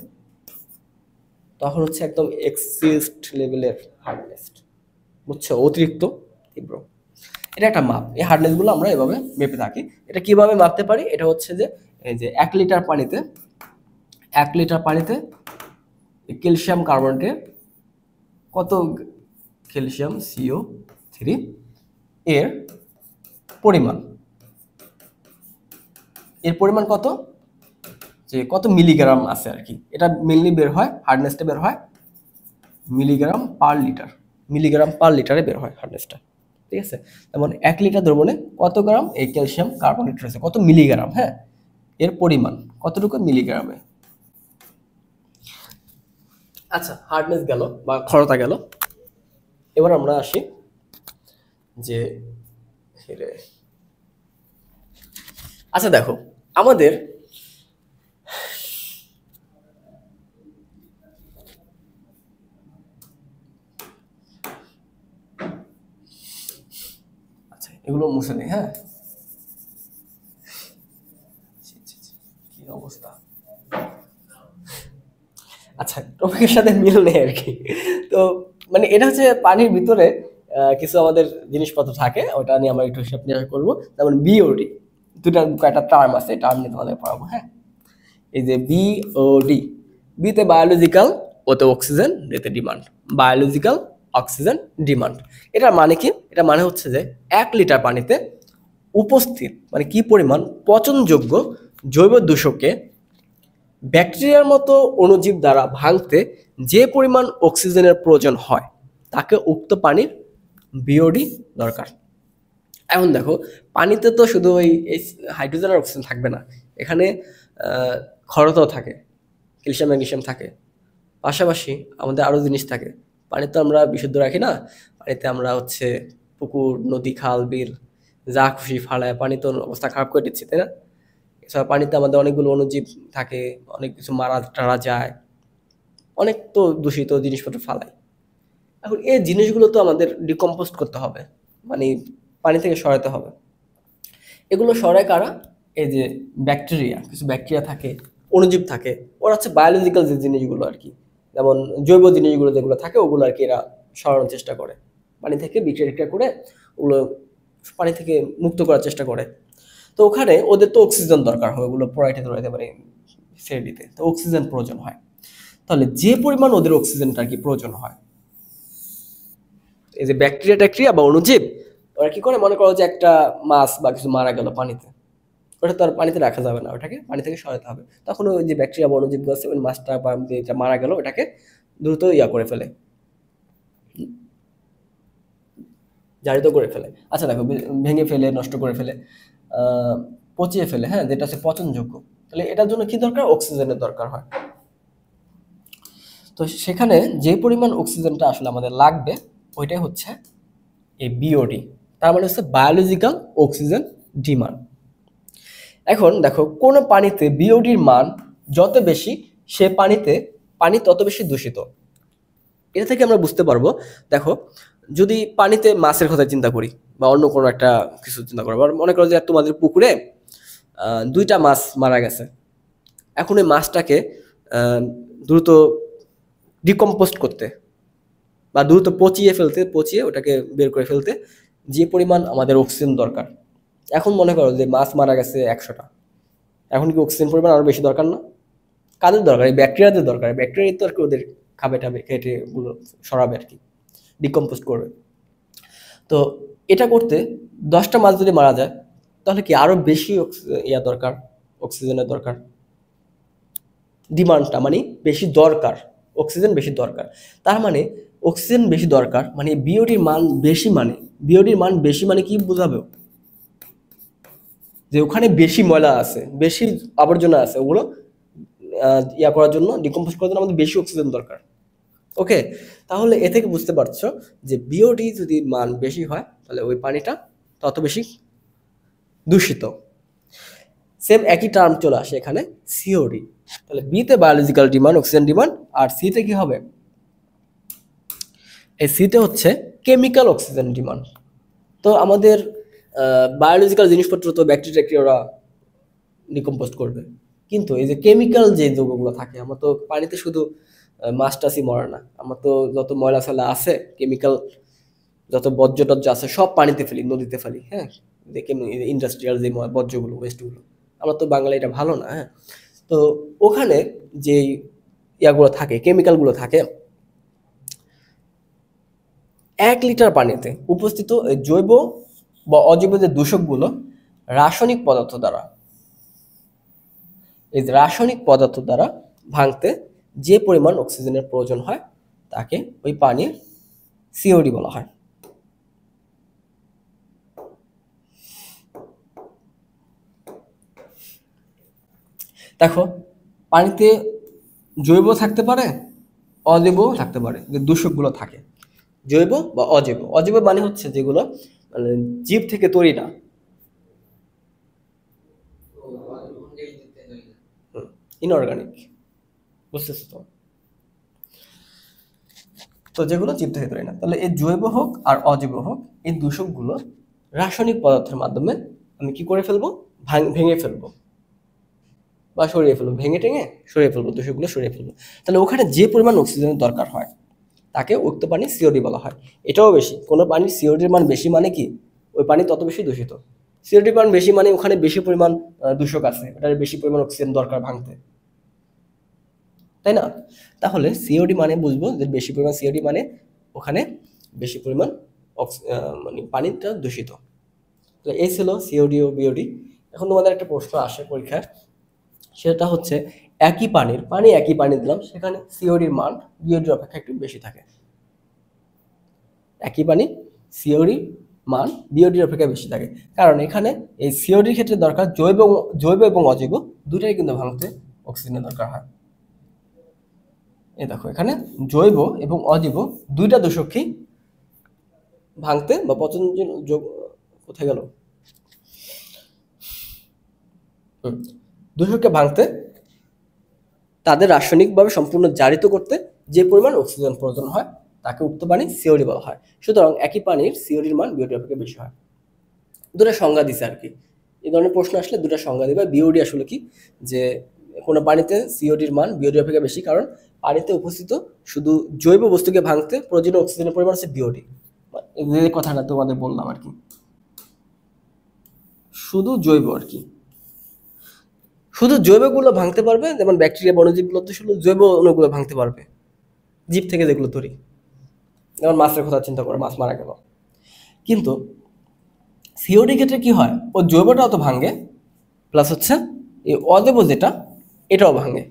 তখন হচ্ছে একদম এক্সিস্ট লেভেলের হার্ডনেস, বুঝছো? অতিরিক্ত তীব্র। এটা একটা মাপ। এই হার্ডনেসগুলো আমরা এভাবে মেপে থাকি। এটা কিভাবে মাপতে পারি? এটা হচ্ছে যে এই যে 1 লিটার পানিতে ক্যালসিয়াম কার্বনেটের কত ক্যালসিয়াম CO3 এর পরিমাণ, কত, যে কত মিলিগ্রাম আছে আর কি। এটা মেনলি বের হয়, হার্ডনেসটা বের হয় মিলিগ্রাম পার লিটারে বের হয় হার্ডনেসটা, ঠিক আছে? যেমন 1 লিটার দ্রবণে কত গ্রাম এই ক্যালসিয়াম কার্বনেট রয়েছে, কত মিলিগ্রাম, হ্যাঁ, এর পরিমাণ কতটুকু মিলিগ্রামে। আচ্ছা, হার্ডনেস গেল বা খরতা গেল। এবার আমরা আসি যে আচ্ছা দেখো আমাদের আচ্ছা এগুলো মুছে নেই, হ্যাঁ, কি অবস্থা। আচ্ছা, টপিকের সাথে মিল নেই আর কি। তো মানে এটা হচ্ছে পানির ভিতরে কিছু আমাদের জিনিসপত্র থাকে, ওটা নিয়ে আমরা একটু হিসাব নিকাশ করবো। যেমন বিওডি, দুটা কয়েকটা টার্ম আছে, টার্ম নিয়ে তোমাদের পড়াবো, হ্যাঁ। এই যে বিওডি, বিতে বায়োলজিক্যাল, ওতে অক্সিজেন, এতে ডিমান্ড, বায়োলজিক্যাল অক্সিজেন ডিমান্ড। এটার মানে কি? এটা মানে হচ্ছে যে 1 লিটার পানিতে উপস্থিত মানে কি পরিমাণ পচনযোগ্য জৈব দূষককে ব্যাকটেরিয়ার মতো অণুজীব দ্বারা ভাঙতে যে পরিমাণ অক্সিজেনের প্রয়োজন হয় তাকে উক্ত পানির বিওডি দরকার। এখন দেখো পানিতে তো শুধু ওই হাইড্রোজেন আর অক্সিজেন থাকবে না, এখানে ক্ষারতাও থাকে, ক্যালসিয়াম ম্যাগনেসিয়াম থাকে, পাশাপাশি আমাদের আরও জিনিস থাকে। পানি তো আমরা বিশুদ্ধ রাখি না, পানিতে আমরা হচ্ছে পুকুর, নদী, খাল, বিল যা খুশি ফালায় পানি তো অবস্থা খারাপ করে দিচ্ছি, তাই না? এছাড়া পানিতে আমাদের অনেকগুলো অণুজীব থাকে, অনেক কিছু মারা টারা যায়, অনেক তো দূষিত জিনিসপত্র ফালায়। এখন এই জিনিসগুলো তো আমাদের ডিকম্পোস্ট করতে হবে, মানে পানি থেকে সরাতে হবে। এগুলো সরায় কারা? এই যে ব্যাকটেরিয়া, কিছু ব্যাকটেরিয়া থাকে, অণুজীব থাকে, ওরা হচ্ছে বায়োলজিক্যাল যে জিনিসগুলো আর কি, যেমন জৈব জিনিসগুলো যেগুলো থাকে ওগুলো আর কি এরা সরানোর চেষ্টা করে, পানি থেকে বিক্রিয়া করে ওগুলো পানি থেকে মুক্ত করার চেষ্টা করে। তো ওখানে ওদের তো অক্সিজেন দরকার হয়, ওগুলো পড়াইতে ধরাইতে পারে ছেড়ে দিতে, তো অক্সিজেন প্রয়োজন হয়। তাহলে যে পরিমাণ ওদের অক্সিজেনটা আর কি প্রয়োজন হয়, এই যে ব্যাকটেরিয়া বা অণুজীব ওরা কি করে, মনে করো যে একটা মাছ বা কিছু মারা গেল পানিতে, ওটা তো আর পানিতে রাখা যাবে না, ওটাকে পানি থেকে সরাতে হবে। তখন ওই যে ব্যাকটেরিয়া বা অণুজীব আছে ওই মাছটা বা যেটা মারা গেল ওটাকে দ্রুত করে ফেলে, জারিত করে ফেলে। আচ্ছা দেখো, ভেঙে ফেলে, নষ্ট করে ফেলে, পচিয়ে ফেলে, হ্যাঁ, যেটা হচ্ছে পচনযোগ্য। তাহলে এটার জন্য কি দরকার? অক্সিজেনের দরকার হয়। তো সেখানে যে পরিমাণ অক্সিজেনটা আসলে আমাদের লাগবে ওইটাই হচ্ছে এই বিওডি, তার মানে হচ্ছে বায়োলজিক্যাল অক্সিজেন ডিমান্ড। এখন দেখো কোন পানিতে বিওডির মান যত বেশি সে পানি তত বেশি দূষিত। এটা থেকে আমরা বুঝতে পারবো, দেখো যদি পানিতে মাছের কথা চিন্তা করি বা অন্য কোনো একটা কিছু চিন্তা করবো, মনে করো যে তোমাদের পুকুরে 2টা মাছ মারা গেছে। এখন ওই মাছটাকে দ্রুত ডিকম্পোস্ট করতে বা দ্রুত পচিয়ে ওটাকে বের করে ফেলতে যে পরিমাণ আমাদের অক্সিজেন দরকার, এখন মনে করো যে মাছ মারা গেছে 100টা, এখন কি অক্সিজেন পরিমাণ আরো বেশি দরকার না? কাদের দরকার? এই ব্যাকটেরিয়াদের দরকার। ব্যাকটেরিয়া তো আর কি ওদের খাবে টাবে কেটে ওগুলো সরাবে আর কি, ডিকম্পোস্ট করবে। তো এটা করতে 10টা মাছ যদি মারা যায় তাহলে কি আরো বেশি দরকার, অক্সিজেনের দরকার, ডিমান্ডটা মানে বেশি দরকার, অক্সিজেন বেশি দরকার। তার মানে অক্সিজেন বেশি দরকার মানে বিওডির মান বেশি, মানে বিওডির মান বেশি মানে কি বোঝাবে? যে ওখানে বেশি ময়লা আছে, বেশি আবর্জনা আছে, ওগুলো করার জন্য, ডিকম্পোজ করার জন্য আমাদের বেশি অক্সিজেন দরকার। ওকে, তাহলে এ থেকে বুঝতে পারছো যে বিওডি যদি মান বেশি হয় তাহলে ওই পানিটা তত বেশি দূষিত। সেম একই টার্ম চলে আসে এখানে সিওডি। তাহলে বিতে বায়োলজিক্যাল ডিমান্ড, অক্সিজেন ডিমান্ড, আর সিতে কি হবে? এই সিতে হচ্ছে কেমিক্যাল অক্সিজেন ডিমান্ড। তো আমাদের বায়োলজিক্যাল জিনিসপত্র তো ব্যাকটেরিয়া ওরা ডিকম্পোজ করবে, কিন্তু এই যে কেমিক্যাল যে যৌগগুলো থাকে, আমার তো পানিতে শুধু মাছ টাছই মরে না, আমার তো যত ময়লা ফেলা আছে, কেমিক্যাল যত বর্জ্য টর্জ্য আছে সব পানিতে ফেলি, নদীতে ফেলি। হ্যাঁ, দেখে ইন্ডাস্ট্রিয়াল যে বর্জ্যগুলো, ওয়েস্টগুলো, আমার তো বাংলা এটা ভালো না। হ্যাঁ, তো ওখানে যে ইয়াগুলো থাকে, কেমিক্যালগুলো থাকে, 1 লিটার পানিতে উপস্থিত জৈব বা অজৈব যে দূষকগুলো রাসায়নিক পদার্থ দ্বারা, এই যে রাসায়নিক পদার্থ দ্বারা ভাঙতে যে পরিমাণ অক্সিজেনের প্রয়োজন হয় তাকে ওই পানির সিওডি বলা হয়। দেখো, পানিতে জৈব থাকতে পারে, অজৈব থাকতে পারে, যে দূষকগুলো থাকে জৈব বা অজৈব। অজৈব মানে হচ্ছে যেগুলো মানে জীব থেকে তৈরি না, ইনঅর্গানিক, বুঝতেছো তো? তো যেগুলো জীব থেকে তৈরি না, তাহলে এই জৈব হোক আর অজৈব হোক, এই দূষকগুলো রাসায়নিক পদার্থের মাধ্যমে আমি কি করে ফেলবো, ভেঙে ফেলবো বা সরিয়ে ফেলবো, ভেঙে টেঙে সরিয়ে ফেলবো, দূষকগুলো সরিয়ে ফেলবো। তাহলে ওখানে যে পরিমাণ অক্সিজেনের দরকার হয় তাকে উক্ত পানি সিওডি বলা হয়। এটাও বেশি, কোনো পানির সিওডির মান বেশি মানে কি ওই পানি তত বেশি দূষিত। সিওডির মান বেশি মানে ওখানে বেশি পরিমাণ দূষক আছে, ওটার বেশি পরিমাণ অক্সিজেন দরকার ভাঙতে, তাই না? তাহলে সিওডি মানে বুঝবো যে বেশি পরিমাণ সিওডি মানে ওখানে বেশি পরিমাণ মানে পানিটা দূষিত। তো এই ছিল সিওডি ও বিওডি। এখন তোমাদের একটা প্রশ্ন আসে পরীক্ষায়, সেটা হচ্ছে একই পানি দিলাম, সেখানে সিওডির মান বিওডির অপেক্ষা একটু বেশি থাকে। একই পানি, সিওডির মান বিওডির অপেক্ষা বেশি থাকে, কারণ এখানে এই সিওডির ক্ষেত্রে দরকার জৈব এবং অজৈব দুটাই কিন্তু ভাঙতে অক্সিজেনের দরকার হয়। এই দেখো, এখানে জৈব এবং অজৈব দুইটা দূষককেই ভাঙতে বা পচনশীল কোথায় গেল, দূষককে ভাঙতে তাদের রাসায়নিকভাবে সম্পূর্ণ জারিত করতে যে পরিমাণ অক্সিজেন প্রয়োজন হয় তাকে উক্ত পানি সিওডি বলা হয়। সুতরাং একই পানির সিওডির মান বিওডির অপেক্ষা বেশি হয়। দুটা সংজ্ঞা দিছে আর কি, এই ধরনের প্রশ্ন আসলে দুটা সংজ্ঞা দিবে। বিওডি আসলে কি, যে কোনো পানিতে সিওডির মান বিওডির অপেক্ষা বেশি, কারণ পানিতে উপস্থিত শুধু জৈব বস্তুকে ভাঙতে প্রয়োজনীয় অক্সিজেনের পরিমাণ হচ্ছে বিওডি। এই কথাটা তোমাদের বললাম আর কি, শুধু জৈব আর কি, শুধু জৈবগুলো ভাঙতে পারবে, যেমন ব্যাকটেরিয়া বনজীবগুলো তো শুধু জৈব অণুগুলো ভাঙতে পারবে, জীব থেকে যেগুলো তৈরি। যেমন মাছের কথা চিন্তা করো, মাছ মারা গেল, কিন্তু সিওডি ক্ষেত্রে কি হয়, ও জৈবটাও তো ভাঙে, প্লাস হচ্ছে এই অজৈব যেটা এটাও ভাঙে।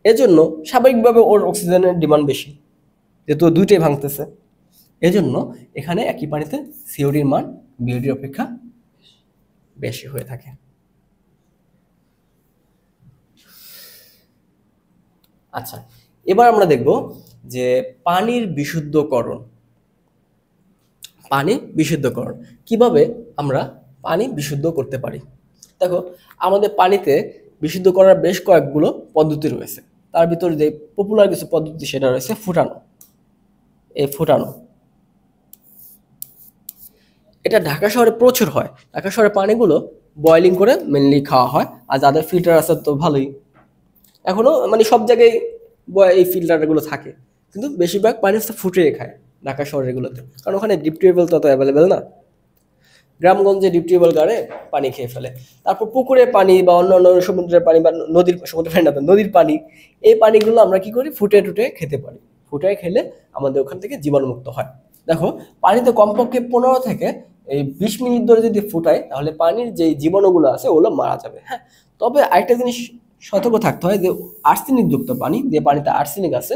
এজন্য স্বাভাবিকভাবে ওর অক্সিজেনের ডিমান্ড বেশি, যেহেতু দুইটাই ভাঙতেছে। এজন্য এখানে একই পানিতে সিওডির মান বিওডির অপেক্ষা বেশি হয়ে থাকে। আচ্ছা, এবার আমরা দেখব যে পানির বিশুদ্ধকরণ। পানি বিশুদ্ধকরণ কিভাবে আমরা পানি বিশুদ্ধ করতে পারি। দেখো, আমাদের পানিতে বিশুদ্ধ করার বেশ কয়েকগুলো পদ্ধতি রয়েছে, তার ভিতরে যে পপুলার কিছু পদ্ধতি সেটা রয়েছে ফুটানো। এই ফুটানো এটা ঢাকা শহরে প্রচুর হয়। ঢাকা শহরে পানিগুলো বয়লিং করে মেনলি খাওয়া হয়, আর যাদের ফিল্টার আছে তো ভালোই, এখনো মানে সব জায়গায় এই ফিল্টারগুলো থাকে, কিন্তু বেশিরভাগ পানি হচ্ছে ফুটিয়ে খায় ঢাকা শহরেরগুলোতে, কারণ ওখানে ডিপ টিউবওয়েল তো অ্যাভেলেবেল না। গ্রামগঞ্জে ডিপ টিউবওয়েল গাড়ে পানি খেয়ে ফেলে। তারপর পুকুরের পানি বা অন্য সমুদ্রের পানি বা সমুদ্রের পানি না, নদীর পানি, এই পানিগুলো আমরা কি করি, ফুটে টুটে খেতে পারি। ফুটে খেলে আমাদের ওখান থেকে জীবাণুমুক্ত হয়। দেখো, পানিতে কমপক্ষে 15 থেকে 20 মিনিট ধরে যদি ফুটাই, তাহলে পানির যে জীবাণুগুলো আছে ওগুলো মারা যাবে। হ্যাঁ, তবে আরেকটা জিনিস সতর্ক থাকতে হয়, যে আর্সেনিক যুক্ত পানি, যে পানিতে আর্সেনিক আছে,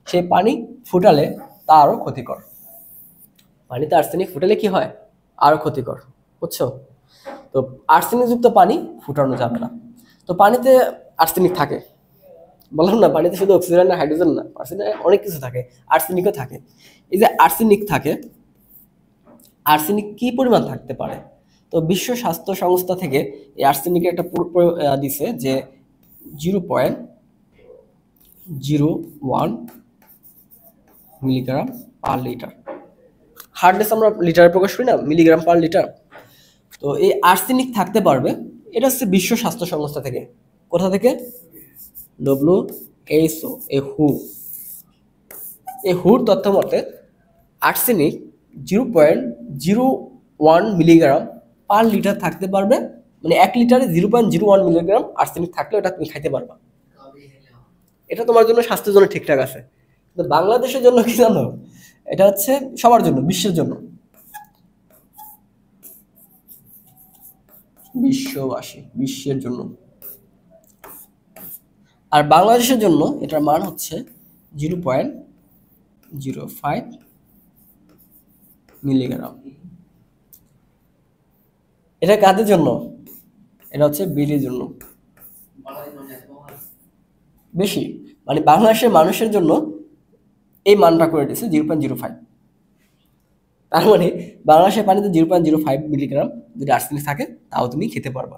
সেই পানি ফুটালে তা আরও ক্ষতিকর। পানিতে আর্সেনিক ফুটালে কি হয়, আরো ক্ষতিকর, বুঝছো? তো আর্সেনিক যুক্ত পানি ফুটানো যাবে না। তো পানিতে আর্সেনিক থাকে, বললাম না, পানিতে শুধু অক্সিজেন না, হাইড্রোজেন না, আর্সেনিক অনেক কিছু থাকে, আর্সেনিকও থাকে। এই যে আর্সেনিক থাকে, আর্সেনিক কি পরিমাণ থাকতে পারে, তো বিশ্ব স্বাস্থ্য সংস্থা থেকে এই আর্সেনিকের একটা দিছে যে 0.01 মিলিগ্রাম পার লিটার। হার্ডনেস আমরা লিটারে প্রকাশ করি না, মিলিগ্রাম পার লিটার। তো এই আর্সেনিক থাকতে পারবে, এটা হচ্ছে বিশ্ব স্বাস্থ্য সংস্থা থেকে। কোথা থেকে? WHO, এই হুর তথ্য মতে আর্সেনিক 0.01 মিলিগ্রাম পার লিটার থাকতে পারবে, মানে 1 লিটারে 0.01 মিলিগ্রাম আর্সেনিক থাকলে ওটা তুমি খাইতে পারবা। এটা তোমার জন্য স্বাস্থ্যের জন্য ঠিকঠাক আছে, কিন্তু বাংলাদেশের জন্য কি জানো, এটা হচ্ছে সবার জন্য, বিশ্বের জন্য, বিশ্বের জন্য। আর বাংলাদেশের জন্য এটার মান হচ্ছে 0.05 মিলিগ্রাম। এটা কাদের জন্য? এটা হচ্ছে বিলির জন্য বেশি, মানে বাংলাদেশের মানুষের জন্য এই মানটা করে দিয়েছে 0.05। তার মানে বাংলাদেশের পানিতে 0.05 মিলিগ্রাম যদি আর্সেনিক থাকে তাও তুমি খেতে পারবা।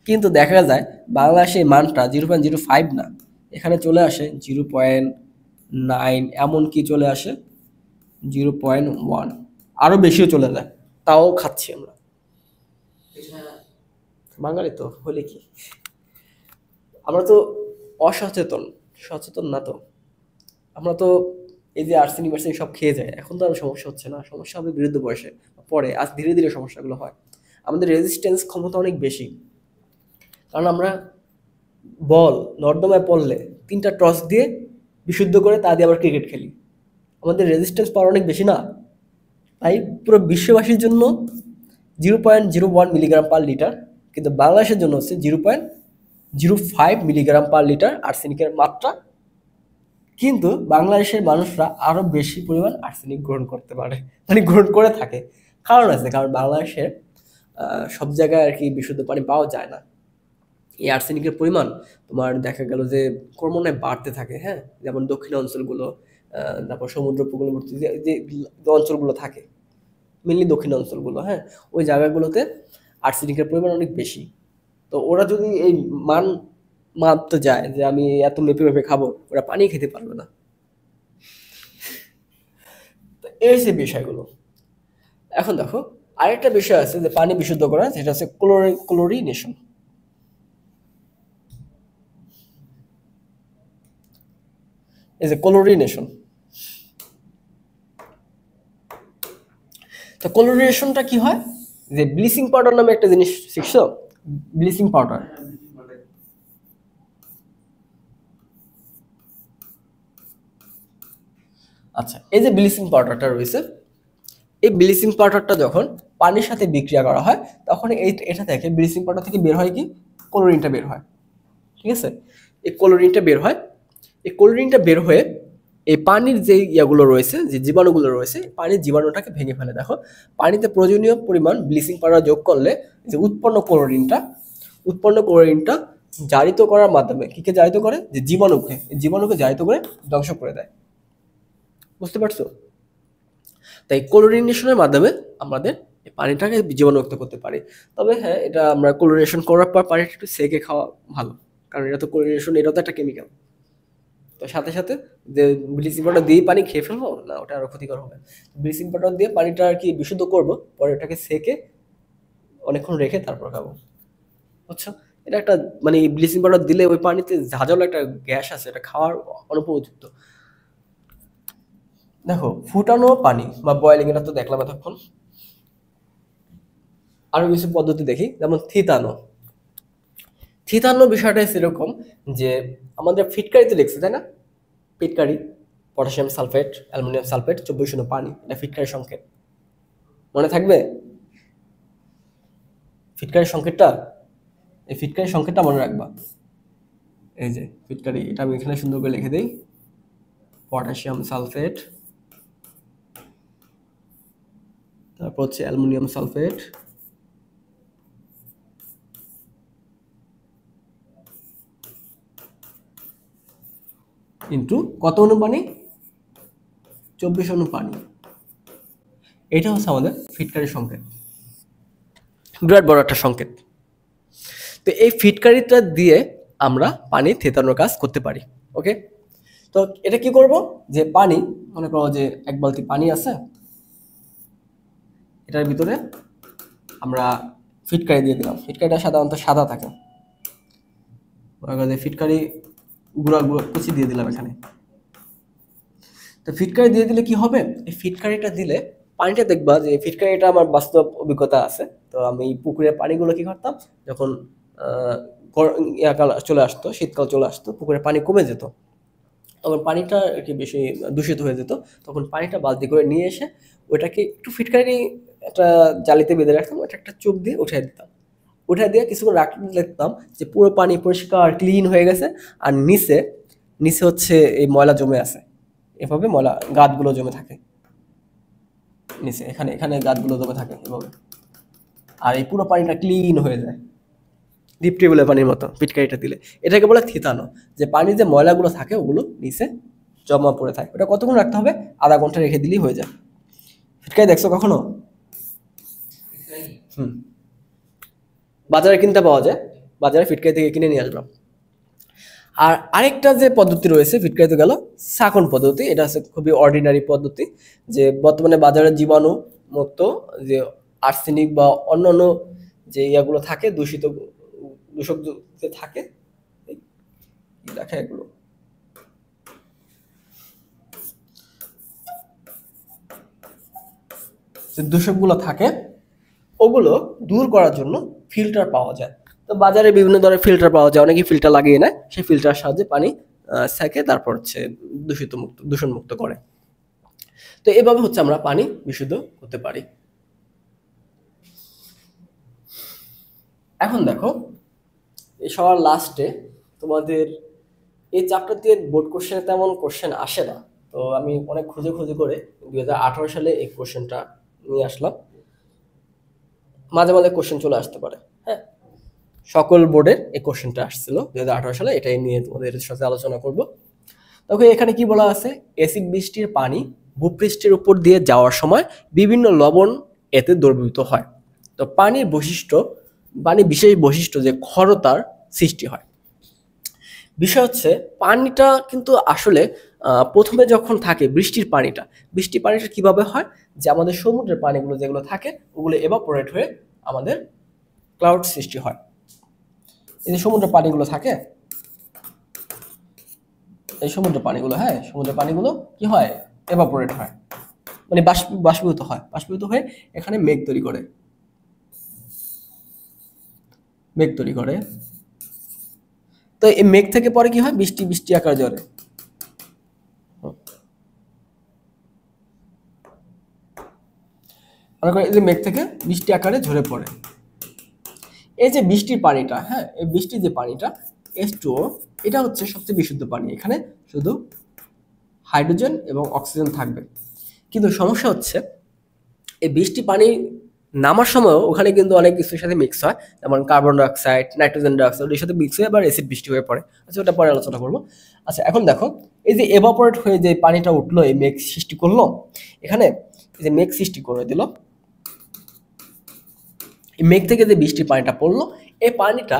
কিন্তু দেখা যায় বাংলাদেশে এই মানটা 0.05 না, এখানে চলে আসে 0.9, এমনকি চলে আসে 0.1, আরো বেশিও চলে যায়, তাও খাচ্ছি আমরা। বাঙালি তো হলে কি, আমরা তো সচেতন না তো, আমরা তো এই যে আর্সেনিক সব খেয়ে যায়, এখন তো আর সমস্যা হচ্ছে না, সমস্যা হবে বৃদ্ধ বয়সে, পরে আজ ধীরে ধীরে সমস্যাগুলো হয়। আমাদের রেজিস্ট্যান্স ক্ষমতা অনেক বেশি, কারণ আমরা বল নর্দমায় পড়লে 3টা টস দিয়ে বিশুদ্ধ করে তা দিয়ে আবার ক্রিকেট খেলি, আমাদের রেজিস্ট্যান্স পাওয়ার অনেক বেশি না। তাই পুরো বিশ্ববাসীর জন্য 0.01 মিলিগ্রাম পার লিটার, কিন্তু বাংলাদেশের জন্য হচ্ছে 0.05 মিলিগ্রাম পার লিটার আর্সেনিকের মাত্রা। কিন্তু বাংলাদেশের মানুষরা আরো বেশি পরিমাণ আর্সেনিক গ্রহণ করতে পারে, মানে গ্রহণ করে থাকে। কারণ আছে, কারণ বাংলাদেশের সব জায়গায় আর কি বিশুদ্ধ পানি পাওয়া যায় না। এই আর্সেনিকের পরিমাণ তোমার দেখা গেল যে ক্রমান্বয়ে বাড়তে থাকে। হ্যাঁ, যেমন দক্ষিণ অঞ্চলগুলো, তারপর সমুদ্র উপকূলবর্তী যে অঞ্চলগুলো থাকে, মেনলি দক্ষিণ অঞ্চলগুলো, হ্যাঁ, ওই জায়গাগুলোতে আর্সেনিকের পরিমাণ অনেক বেশি। তো ওরা যদি এই মান মাপতে যায় যে আমি এত মেপে মেপে খাবো, ওরা পানি খেতে পারবে না। তো এই যে বিষয়গুলো। এখন দেখো আরেকটা বিষয় আছে যে পানি বিশুদ্ধ করা, যেটা হচ্ছে ক্লোরিনেশন। এই যে ক্লোরিনেশন, তো ক্লোরিনেশনটা কি হয়, যে ব্লিচিং পাউডার নামে একটা জিনিস শিখছো? ব্লিচিং পাউডার, আচ্ছা, এই যে ব্লিচিং পাউডারটা রয়েছে, এই ব্লিচিং পাউডারটা যখন পানির সাথে বিক্রিয়া করা হয়, তখন এটা থেকে ব্লিচিং পাউডার থেকে বের হয় কি, ক্লোরিনটা বের হয়। ঠিক আছে, এই ক্লোরিনটা বের হয়, এই ক্লোরিনটা বের হয়ে এই পানির যে ইয়াগুলো রয়েছে, যে জীবাণুগুলো রয়েছে, পানির জীবাণুটাকে ভেঙে ফেলে। দেখো পানিতে প্রয়োজনীয় পরিমাণ ব্লিচিং পাউডার যোগ করলে যে উৎপন্ন ক্লোরিনটা জারিত করার মাধ্যমে কিকে জারিত করে, যে জীবাণুকে জারিত করে ধ্বংস করে দেয়। বুঝতে পারছো? তাই ক্লোরিনেশনের মাধ্যমে আমাদের এই পানিটাকে জীবাণুমুক্ত করতে পারি। তবে হ্যাঁ, এটা আমরা ক্লোরিনেশন করার পর পানিটা একটু সেকে খাওয়া ভালো, কারণ এটা তো ক্লোরিনেশন, এটা তো একটা কেমিক্যাল। তো সাথে সাথে যে ব্লিচিং পাউডার দিয়ে পানি খেয়ে ফেলবো না, ওটা আরো ক্ষতিকর হবে। ব্লিচিং পাউডার দিয়ে পানিটা আর কি বিশুদ্ধ করব, পরে ওটাকে সেকে অনেকক্ষণ রেখে তারপর খাবো। বুঝছো? এটা একটা, মানে ব্লিচিং পাউডার দিলে ওই পানিতে ঝাঁঝালো একটা গ্যাস আছে, এটা খাওয়ার অনুপযুক্ত। দেখো ফুটানো পানি বা বয়েলিং, এটা তো দেখলাম এতক্ষণ। আরো কিছু পদ্ধতি দেখি, যেমন থিতানো বিষয়টা সেরকম যে আমাদের ফিটকারিতে লিখছে, তাই না? ফিটকারি, পটাশিয়াম সালফেট, অ্যালুমিনিয়াম সালফেট, 24 পানি, এটা ফিটকারি সংকেত। মনে থাকবে ফিটকারি সংকেতটা, এই ফিটকারি সংকেতটা মনে রাখবা। এই যে ফিটকারি, এটা আমি এখানে সুন্দর করে লিখে দিই, পটাশিয়াম সালফেট, তারপর হচ্ছে অ্যালুমিনিয়াম সালফেট, ইন্টু কত অণু পানি, 24 পানি। এটা হচ্ছে আমাদের ফিটকারি সংকেত, বিরাট বড় একটা সংকেত। তো এই ফিটকারিটা দিয়ে আমরা পানি থেতানোর কাজ করতে পারি। ওকে, তো এটা কি করব, যে পানি, মনে করো যে 1 বালতি পানি আছে, এটার ভিতরে আমরা ফিটকারি দিয়ে দিলাম। ফিটকারিটা সাধারণত সাদা থাকে, ফিটকারি গুঁড়া গুঁড়া কুচি দিয়ে দিলাম এখানে। তো ফিটকারি দিয়ে দিলে কি হবে, এই ফিটকারিটা দিলে পানিটা দেখবা যে ফিটকারিটা আমার বাস্তব অভিজ্ঞতা আছে। তো আমি পুকুরের পানিগুলো কি করতাম, যখন ইয়াকাল চলে আসতো, শীতকাল চলে আসতো, পুকুরের পানি কমে যেত, তখন পানিটা আর কি বেশি দূষিত হয়ে যেত। তখন পানিটা বালতি করে নিয়ে এসে ওটাকে একটু ফিটকারি একটা জালিতে বেঁধে রাখতাম, ওটা একটা চোখ দিয়ে উঠিয়ে দিতাম। উঠে দিয়ে কিছুক্ষণ রাখলে দেখতাম যে পুরো পানি পরিষ্কার ক্লিন হয়ে গেছে, আর নিচে নিচে হচ্ছে এই ময়লা জমে আছে, এভাবে ময়লা গাঁতগুলো জমে থাকে নিচে, এখানে এখানে গাঁতগুলো জমে থাকে এভাবে, আর এই পুরো পানিটা ক্লিন হয়ে যায় ডিপ টিউবওয়েলের পানির মতো ফিটকারিটা দিলে। এটাকে বলে থিতানো, যে পানির যে ময়লাগুলো থাকে ওগুলো নিচে জমা পড়ে থাকে। ওটা কতক্ষণ রাখতে হবে, আধা ঘন্টা রেখে দিলেই হয়ে যায়। ফিটকারি দেখছো কখনো? হুম, বাজারে কিনতে পাওয়া যায়, বাজারে ফিটকারি থেকে কিনে নিয়ে আসলাম। আর আরেকটা যে পদ্ধতি রয়েছে ফিটকারিতে গেল, শাকন পদ্ধতি। এটা হচ্ছে খুবই অর্ডিনারি পদ্ধতি, যে বর্তমানে বাজারে জীবাণু মুক্ত যে আর্সেনিক বা অন্যান্য যে ইয়াগুলো থাকে, দূষক যে থাকে, দেখা এগুলো যে দূষকগুলো থাকে ওগুলো দূর করার জন্য ফিল্টার পাওয়া যায়। তো বাজারে বিভিন্ন ধরনের ফিল্টার পাওয়া যায়, অনেকেই ফিল্টার লাগিয়ে নেয়, সেই ফিল্টারের সাহায্যে পানি সেকে তারপর হচ্ছে দূষণ মুক্ত করে। তো এভাবে হচ্ছে আমরা পানি বিশুদ্ধ করতে পারি। এখন দেখো, এই সবার লাস্টে তোমাদের এই চ্যাপ্টার দিয়ে বোর্ড কোশ্চেনে তেমন কোশ্চেন আসে না। তো আমি অনেক খুঁজে খুঁজে করে 2018 সালে এই কোশ্চেনটা নিয়ে আসলাম। মাঝে মাঝে কোশ্চেন চলে আসতে পারে, হ্যাঁ, সকল বোর্ডের এই কোশ্চেনটা আসছিল 2018 সালে, এটাই নিয়ে তোমাদের সাথে আলোচনা করব। তখন এখানে কি বলা আছে, অ্যাসিড বৃষ্টির পানি ভূপৃষ্ঠের উপর দিয়ে যাওয়ার সময় বিভিন্ন লবণ এতে দ্রবীভূত হয়। তো পানির বিশেষ বৈশিষ্ট্য যে ক্ষরতার সৃষ্টি হয়। বিষয় হচ্ছে পানিটা কিন্তু আসলে প্রথমে যখন থাকে বৃষ্টির পানিটা কিভাবে হয়, যে আমাদের সমুদ্রের পানিগুলো যেগুলো থাকে ওগুলো এভাপোরেট হয়ে আমাদের ক্লাউড সৃষ্টি হয়। এই যে সমুদ্রের পানিগুলো থাকে, এই সমুদ্রের পানিগুলো, হ্যাঁ, সমুদ্রের পানিগুলো কি হয়, এভাপোরেট হয়, মানে বাষ্পীভূত হয়ে এখানে মেঘ তৈরি করে। তো এই মেঘ থেকে পরে কি হয়, বৃষ্টি আকার ঝরে। মনে করি এই যে মেঘ থেকে বৃষ্টি আকারে ঝরে পড়ে। এই যে বৃষ্টির পানিটা, হ্যাঁ, এই বৃষ্টির যে পানিটা H2O, এটা হচ্ছে সবচেয়ে বিশুদ্ধ পানি। এখানে শুধু হাইড্রোজেন এবং অক্সিজেন থাকবে। কিন্তু সমস্যা হচ্ছে এই বৃষ্টি পানি নামার সময় ওখানে কিন্তু অনেক কিছুর সাথে মিক্স হয়, যেমন কার্বন ডাইঅক্সাইড, নাইট্রোজেন ডাইঅক্সাইড, ওর সাথে মিক্স হয়ে আবার অ্যাসিড বৃষ্টি হয়ে পড়ে। আচ্ছা, ওটা পরে আলোচনা করবো। আচ্ছা, এখন দেখো, এই যে এভাপোরেট হয়ে যে পানিটা উঠলো, এই মেঘ সৃষ্টি করলো, এখানে এই যে মেঘ সৃষ্টি করে দিল, এই মেঘ থেকে যে বৃষ্টির পানিটা পড়লো, এই পানিটা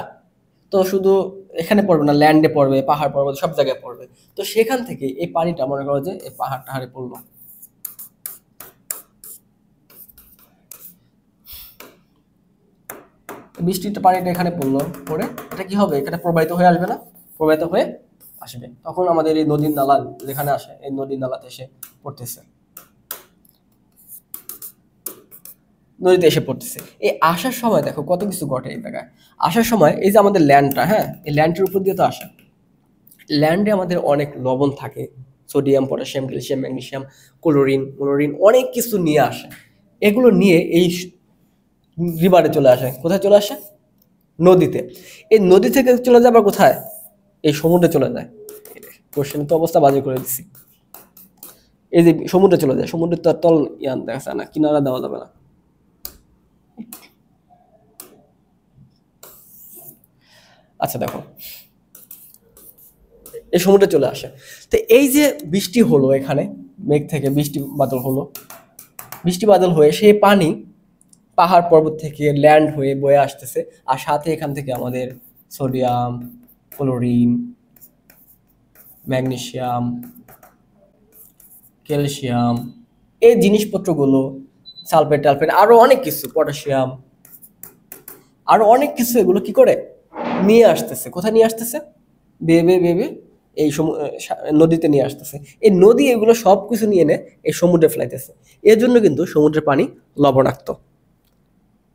তো শুধু এখানে পড়বে না, ল্যান্ডে পড়বে, পাহাড় পর্বত সব জায়গায় পড়বে। তো সেখান থেকে এই পানিটা মনে করো যে এই পাহাড় টাহাড়ে পড়লো, বৃষ্টির পানিটা এখানে পড়ে এটা কি হবে, এখানে প্রবাহিত হয়ে আসবে না, প্রবাহিত হয়ে আসবে, তখন আমাদের এই নদীর নালা যেখানে আসে, এই নদীর নালাতে এসে নদীতে এসে পড়তেছে। এই আসার সময় দেখো কত কিছু ঘটে এই জায়গায়। আসার সময় এই যে আমাদের ল্যান্ডটা, হ্যাঁ, এই ল্যান্ডের উপর দিয়ে তো আসে, ল্যান্ডে আমাদের অনেক লবণ থাকে, sodium, potassium, calcium, magnesium, chlorine অনেক কিছু নিয়ে আসে। এগুলো নিয়ে এই রিভারে চলে আসে। কোথায় চলে আসে, নদীতে। এই নদী থেকে চলে যায় আবার কোথায়, এই সমুদ্রে চলে যায়। কোশ্চেন তো অবস্থা বাজে করে দিচ্ছি। এই যে সমুদ্রে চলে যায়, সমুদ্রের তো তল ইয়ান দেখা যায় না, কিনারা দেওয়া যাবে না। আচ্ছা দেখো, এই সমুদ্রে চলে আসে। তো এই যে বৃষ্টি হলো, এখানে মেঘ থেকে বৃষ্টি বাদল হয়ে সেই পানি পাহাড় পর্বত থেকে ল্যান্ড হয়ে বয়ে আসতেছে, আর সাথে এখান থেকে আমাদের সোডিয়াম, ক্লোরিন, ম্যাগনেসিয়াম, ক্যালসিয়াম, এই জিনিসপত্রগুলো, সালফেট টালফেট, আরো অনেক কিছু, পটাশিয়াম, আরো অনেক কিছু এগুলো কি করে নিয়ে আসতেছে, কোথায় নিয়ে আসতেছে, বেবে বেবে এই নদীতে নিয়ে আসতেছে। এই নদী এগুলো সব কিছু নিয়ে এনে এই সমুদ্রে ফেলাইতেছে। এর জন্য কিন্তু সমুদ্রের পানি লবণাক্ত।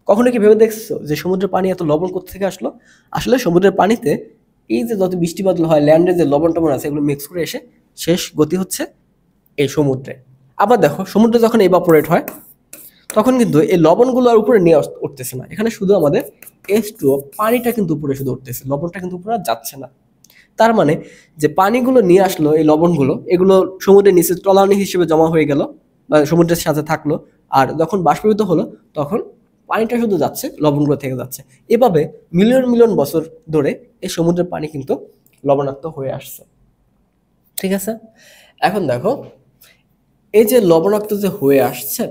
কখনো কি ভেবে দেখছো যে সমুদ্রের পানি এত লবণ কোথা থেকে আসলো? আসলে সমুদ্রের পানিতে এই যে যত বৃষ্টি বাদল হয়, ল্যান্ডে যে লবণ টবণ আছে এগুলো মিক্স করে এসে শেষ গতি হচ্ছে এই সমুদ্রে। আবার দেখো সমুদ্রে যখন ইভাপোরেট হয় তখন কিন্তু এই লবণগুলো আর উপরে নিয়ে উঠতেছে না, এখানে শুধু আমাদের H2O পানিটা কিন্তু উপরে শুধু উঠতেছে, লবণটা কিন্তু উপরে আর যাচ্ছে না। তার মানে যে পানিগুলো নিয়ে আসলো এই লবণগুলো, এগুলো সমুদ্রের নিচে তলানি হিসেবে জমা হয়ে গেল বা সমুদ্রের সাথে থাকলো, আর যখন বাষ্পীভূত হলো তখন পানিটা শুধু যাচ্ছে, লবণগুলো থেকে যাচ্ছে। এভাবে মিলিয়ন মিলিয়ন বছর ধরে এই সমুদ্রের পানি কিন্তু লবণাক্ত হয়ে আসছে। ঠিক আছে, এখন দেখো এই যে লবণাক্ত যে হয়ে আসছে,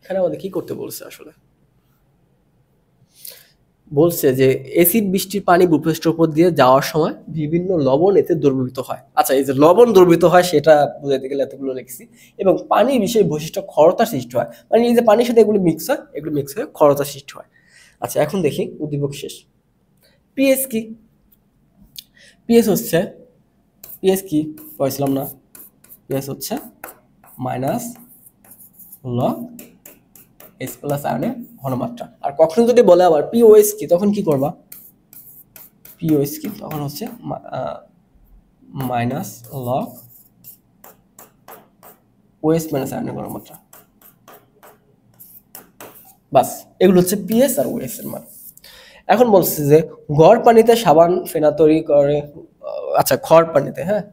এখানে আমাদের কি করতে বলছে আসলে? বলছে যে এসিড বৃষ্টির পানি ভূপৃষ্ঠের উপর দিয়ে যাওয়ার সময় বিভিন্ন লবণ এতে দ্রবীভূত হয়। আচ্ছা, এই যে লবণ দ্রবীভূত হয় সেটা বুঝাইতে গেলে এতগুলো লিখছি। এবং পানির বিশেষ বৈশিষ্ট্য ক্ষরতা সৃষ্টি হয়, মানে এই যে পানির সাথে এগুলো মিক্স হয়, এগুলো মিক্স হয়ে ক্ষরতা সৃষ্টি হয়। আচ্ছা, এখন দেখি উদ্দীপক শেষ। পিএস কি? পিএস হচ্ছে, পিএস কি পড়ছিলাম না? পিএস হচ্ছে মাইনাস লগ এস প্লাস আয়নের ঘনমাত্রা। আর কখনো যদি বলে আবার পিওএস কি, তখন কি করবা? পিওএস কি তখন হচ্ছে মাইনাস লগ ওএস মাইনাস আয়নের ঘনমাত্রা। বাস, এগুলো হচ্ছে পিএস আর ওএস এর মান। এখন বলছে যে গড় পানিতে সাবান ফেনা তৈরি করে। আচ্ছা, খড় পানিতে, হ্যাঁ,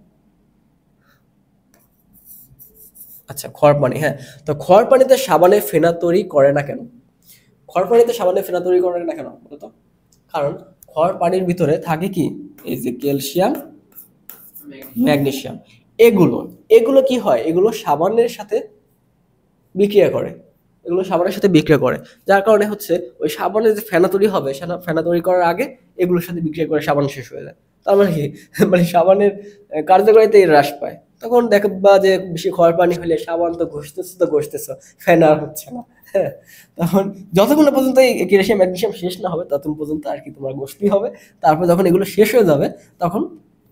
আচ্ছা খড় পানি, হ্যাঁ। তো খড় পানিতে সাবানে ফেনা তৈরি করে না কেন? খড় পানিতে সাবানে ফেনা তৈরি করে না কেন বলতো? কারণ খড় পানির ভিতরে থাকে কি, এই যে ক্যালসিয়াম, ম্যাগনেসিয়াম, এগুলো এগুলো কি হয়, এগুলো সাবানের সাথে বিক্রিয়া করে, এগুলো সাবানের সাথে বিক্রিয়া করে, যার কারণে হচ্ছে ওই সাবানের যে ফেনা তৈরি হবে, সেটা ফেনা তৈরি করার আগে এগুলোর সাথে বিক্রিয়া করে সাবান শেষ হয়ে যায়। তার মানে কি, মানে সাবানের কার্যকারিতা হ্রাস পায়। তখন দেখবা যে বেশি খড় পানি হলে সাবান তো ঘষতেছো তো ঘষতেছো, ফেনা আর হচ্ছে না। হ্যাঁ, তখন যতক্ষণ না পর্যন্ত এই ক্যালসিয়াম ম্যাগনেসিয়াম শেষ না হবে ততক্ষণ পর্যন্ত আর কি তোমার ঘষতেই হবে। তারপর যখন এগুলো শেষ হয়ে যাবে তখন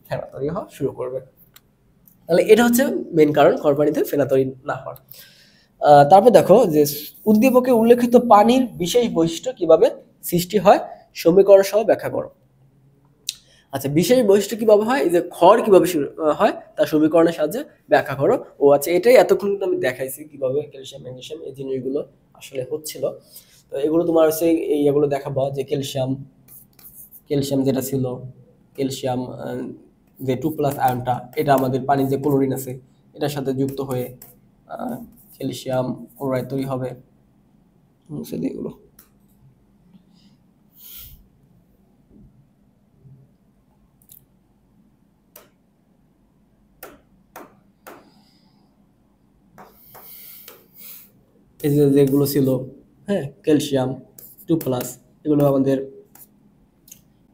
ফেনা তৈরি হওয়া শুরু করবে। তাহলে এটা হচ্ছে মেন কারণ খড় পানিতে ফেনা তৈরি না হওয়ার। তারপর দেখো যে উদ্দীপকে উল্লেখিত পানির বিশেষ বৈশিষ্ট্য কিভাবে সৃষ্টি হয় সমীকরণ সহ ব্যাখ্যা করো। আচ্ছা, বিশেষ বৈশিষ্ট্য কিভাবে হয়, এই যে খড় কিভাবে হয় তার সমীকরণের সাহায্যে ব্যাখ্যা করো। ও আচ্ছা, এটাই এতক্ষণ কিন্তু আমি দেখাইছি কিভাবে ক্যালসিয়াম ম্যাগনেসিয়াম এই জিনিসগুলো আসলে হচ্ছিল। তো এগুলো তোমার হচ্ছে এই এগুলো দেখাবো যে ক্যালসিয়াম, ক্যালসিয়াম যেটা ছিল, ক্যালসিয়াম যে 2+ আয়নটা, এটা আমাদের পানি যে ক্লোরিন আছে এটার সাথে যুক্ত হয়ে ক্যালসিয়াম ক্লোরাইড তৈরি হবে। মুছে দিই এগুলো। এই যে যেগুলো ছিল, হ্যাঁ, ক্যালসিয়াম 2+, এগুলো আমাদের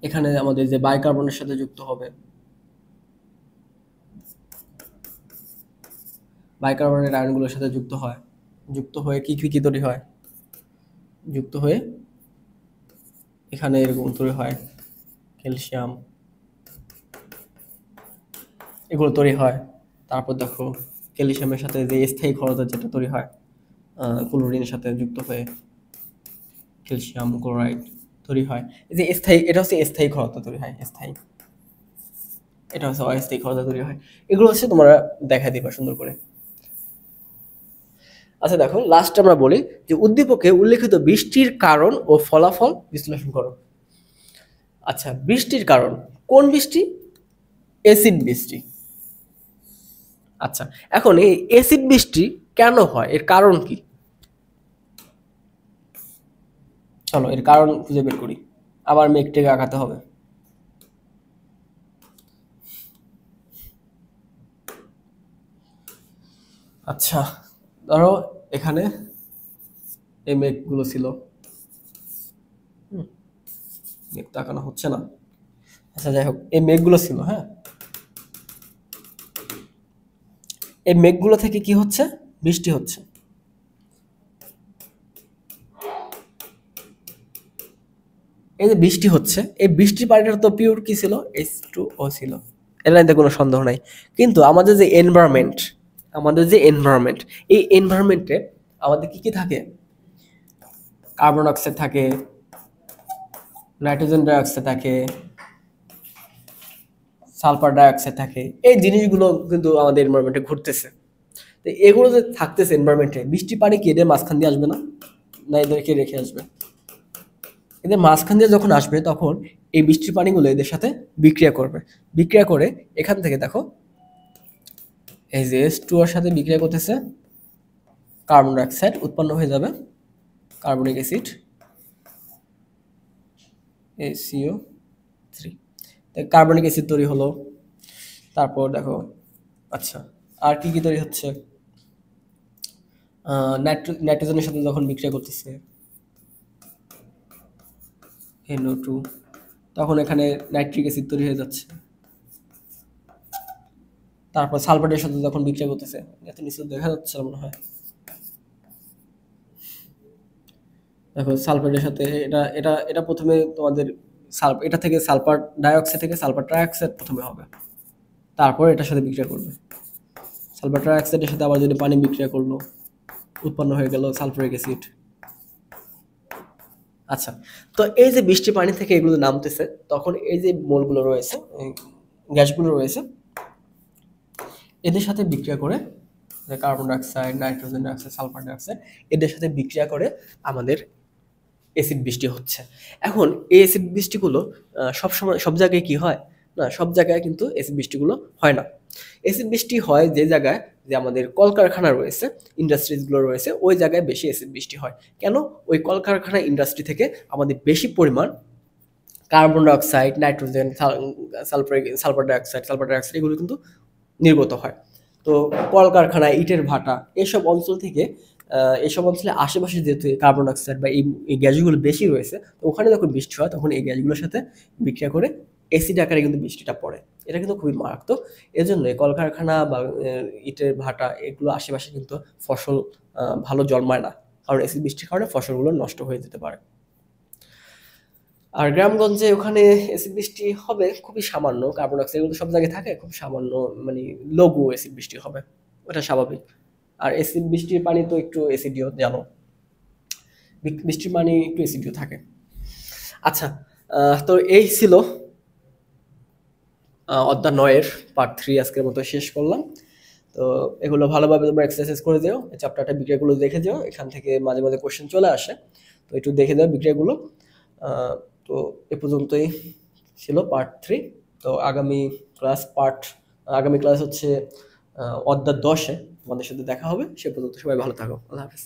এখানে আমাদের যে বাইকার্বনের সাথে যুক্ত হবে, বাইকার্বনের আয়নগুলোর সাথে যুক্ত হয়, যুক্ত হয়ে কি কি কি তৈরি হয়, যুক্ত হয়ে এখানে এরকম তৈরি হয় ক্যালসিয়াম, এগুলো তৈরি হয়। তারপর দেখো ক্যালসিয়ামের সাথে যে স্থায়ী ক্ষারতা যেটা তৈরি হয় ক্লোরিনের সাথে যুক্ত হয়ে ক্যালসিয়াম ক্লোরাইড তৈরি হয়। এই যে স্থায়ী, এটা হচ্ছে স্থায়ী ক্ষারতা তৈরি হয়, স্থায়ী, এটা হচ্ছে অস্থায়ী ক্ষারতা তৈরি হয়। এগুলো হচ্ছে তোমরা দেখা দিবা সুন্দর করে। আচ্ছা দেখো, লাস্ট আমরা বলি যে উদ্দীপকে উল্লেখিত বৃষ্টির কারণ ও ফলাফল বিশ্লেষণ করো। আচ্ছা, বৃষ্টির কারণ কোন বৃষ্টি? এসিড বৃষ্টি। আচ্ছা, এখন এই এসিড বৃষ্টি কেন হয়, এর কারণ কি? চলো এর কারণ খুঁজে বের করি। আবার মেঘটাকে আঁকাতে হবে। আচ্ছা, ধরো এখানে এই মেঘগুলো ছিল, মেঘ তো আঁকানো হচ্ছে না। আচ্ছা যাই হোক, এই মেঘগুলো ছিল, হ্যাঁ। এই মেঘগুলো থেকে কি হচ্ছে, বৃষ্টি হচ্ছে। এই যে বৃষ্টি হচ্ছে, এই বৃষ্টির পানিটা তো পিওর কি ছিল, H2O ছিল, এর মধ্যে কোনো সন্দেহ নাই। কিন্তু আমাদের যে এনভায়রনমেন্ট, এই এনভায়রনমেন্টে আমাদের কি কি থাকে, কার্বন ডাইঅক্সাইড থাকে, নাইট্রোজেন ডাইঅক্সাইড থাকে, সালফার ডাইঅক্সাইড থাকে, এই জিনিসগুলো কিন্তু আমাদের এনভায়রনমেন্টে ঘুরতেছে। তো এগুলো যে থাকতেছে এনভায়রনমেন্টে, বৃষ্টি পানি কি এদের মাঝখান দিয়ে আসবে না, না এদেরকে রেখে আসবে? এদের মাঝখান দিয়ে যখন আসবে তখন এই বৃষ্টির পানিগুলো এদের সাথে বিক্রিয়া করবে, বিক্রিয়া করে এখান থেকে দেখো এই যে H2 এর সাথে বিক্রিয়া করতেছে, কার্বন ডাইঅক্সাইড উৎপন্ন হয়ে যাবে, carbonic acid HCO3, carbonic acid তৈরি হলো। তারপর দেখো, আচ্ছা আর কি কি তৈরি হচ্ছে, নাইট্রোজেনের সাথে যখন বিক্রিয়া করতেছে NO2, তখন এখানে নাইট্রিক অ্যাসিড তৈরি হয়ে যাচ্ছে। তারপর সালফারের সাথে যখন বিক্রিয়া করতেছে, এত নিচে দেখা যাচ্ছে না মনে হয়, দেখো সালফারের সাথে এটা এটা এটা প্রথমে তোমাদের এটা থেকে সালফার ডাইঅক্সাইড থেকে সালফার ট্রাইঅক্সাইড প্রথমে হবে, তারপর এটার সাথে বিক্রিয়া করবে, সালফার ট্রাইঅক্সাইডের সাথে আবার যদি পানি বিক্রিয়া করলো, উৎপন্ন হয়ে গেল সালফারিক অ্যাসিড। আচ্ছা, তো এই যে বৃষ্টি পানি থেকে এগুলো নামতেছে, তখন এই যে মোলগুলো রয়েছে, গ্যাসগুলো রয়েছে, এদের সাথে বিক্রিয়া করে carbon dioxide, nitrogen dioxide, sulphur dioxide, এদের সাথে বিক্রিয়া করে আমাদের অ্যাসিড বৃষ্টি হচ্ছে। এখন এই অ্যাসিড বৃষ্টিগুলো সবসময় সব জায়গায় কি হয় না, সব জায়গায় কিন্তু অ্যাসিড বৃষ্টিগুলো হয় না। অ্যাসিড বৃষ্টি হয় যে জায়গায়, যে আমাদের কলকারখানা রয়েছে, ইন্ডাস্ট্রিজগুলো রয়েছে, ওই জায়গায় বেশি অ্যাসিড বৃষ্টি হয়। কেন? ওই কলকারখানা ইন্ডাস্ট্রি থেকে আমাদের বেশি পরিমাণ carbon dioxide, nitrogen, sulphur dioxide এগুলো কিন্তু নির্গত হয়। তো কলকারখানা, ইটের ভাটা, এসব অঞ্চল থেকে এসব অঞ্চলের আশেপাশে যেহেতু কার্বন ডাইঅক্সাইড বা এই গ্যাসগুলো বেশি রয়েছে, তো ওখানে যখন বৃষ্টি হয় তখন এই গ্যাসগুলোর সাথে বিক্রিয়া করে অ্যাসিড আকারে কিন্তু বৃষ্টিটা পড়ে। এটা কিন্তু খুবই মারাত্মক। এজন্য কলকারখানা বা ইটের ভাটা এগুলো আশেপাশে কিন্তু ফসল ভালো জন্মায় না, কারণ অ্যাসিড বৃষ্টির কারণে ফসলগুলো নষ্ট হয়ে যেতে পারে। আর গ্রামগঞ্জে ওখানে অ্যাসিড বৃষ্টি হবে খুবই সামান্য, কার্বন ডাইঅক্সাইড এগুলো সব জায়গায় থাকে, খুব সামান্য, মানে লঘু অ্যাসিড বৃষ্টি হবে, ওটা স্বাভাবিক। আর অ্যাসিড বৃষ্টির পানি তো একটু অ্যাসিডিও, জানো বৃষ্টির পানি একটু অ্যাসিডিও থাকে। আচ্ছা, তো এই ছিল অধ্যায় 9-এর পার্ট 3 আজকের মতো শেষ করলাম। তো এগুলো ভালোভাবে তোমরা এক্সারসাইজ করে দিও, এই চ্যাপ্টারটা বিক্রিয়াগুলো দেখে দিও, এখান থেকে মাঝে মাঝে কোশ্চেন চলে আসে, তো একটু দেখে দাও বিক্রিয়াগুলো। তো এ পর্যন্তই ছিল পার্ট 3। তো আগামী ক্লাস হচ্ছে অধ্যায় 10-এ তোমাদের সাথে দেখা হবে। সে পর্যন্ত সবাই ভালো থাকো, আল্লাহ হাফেজ।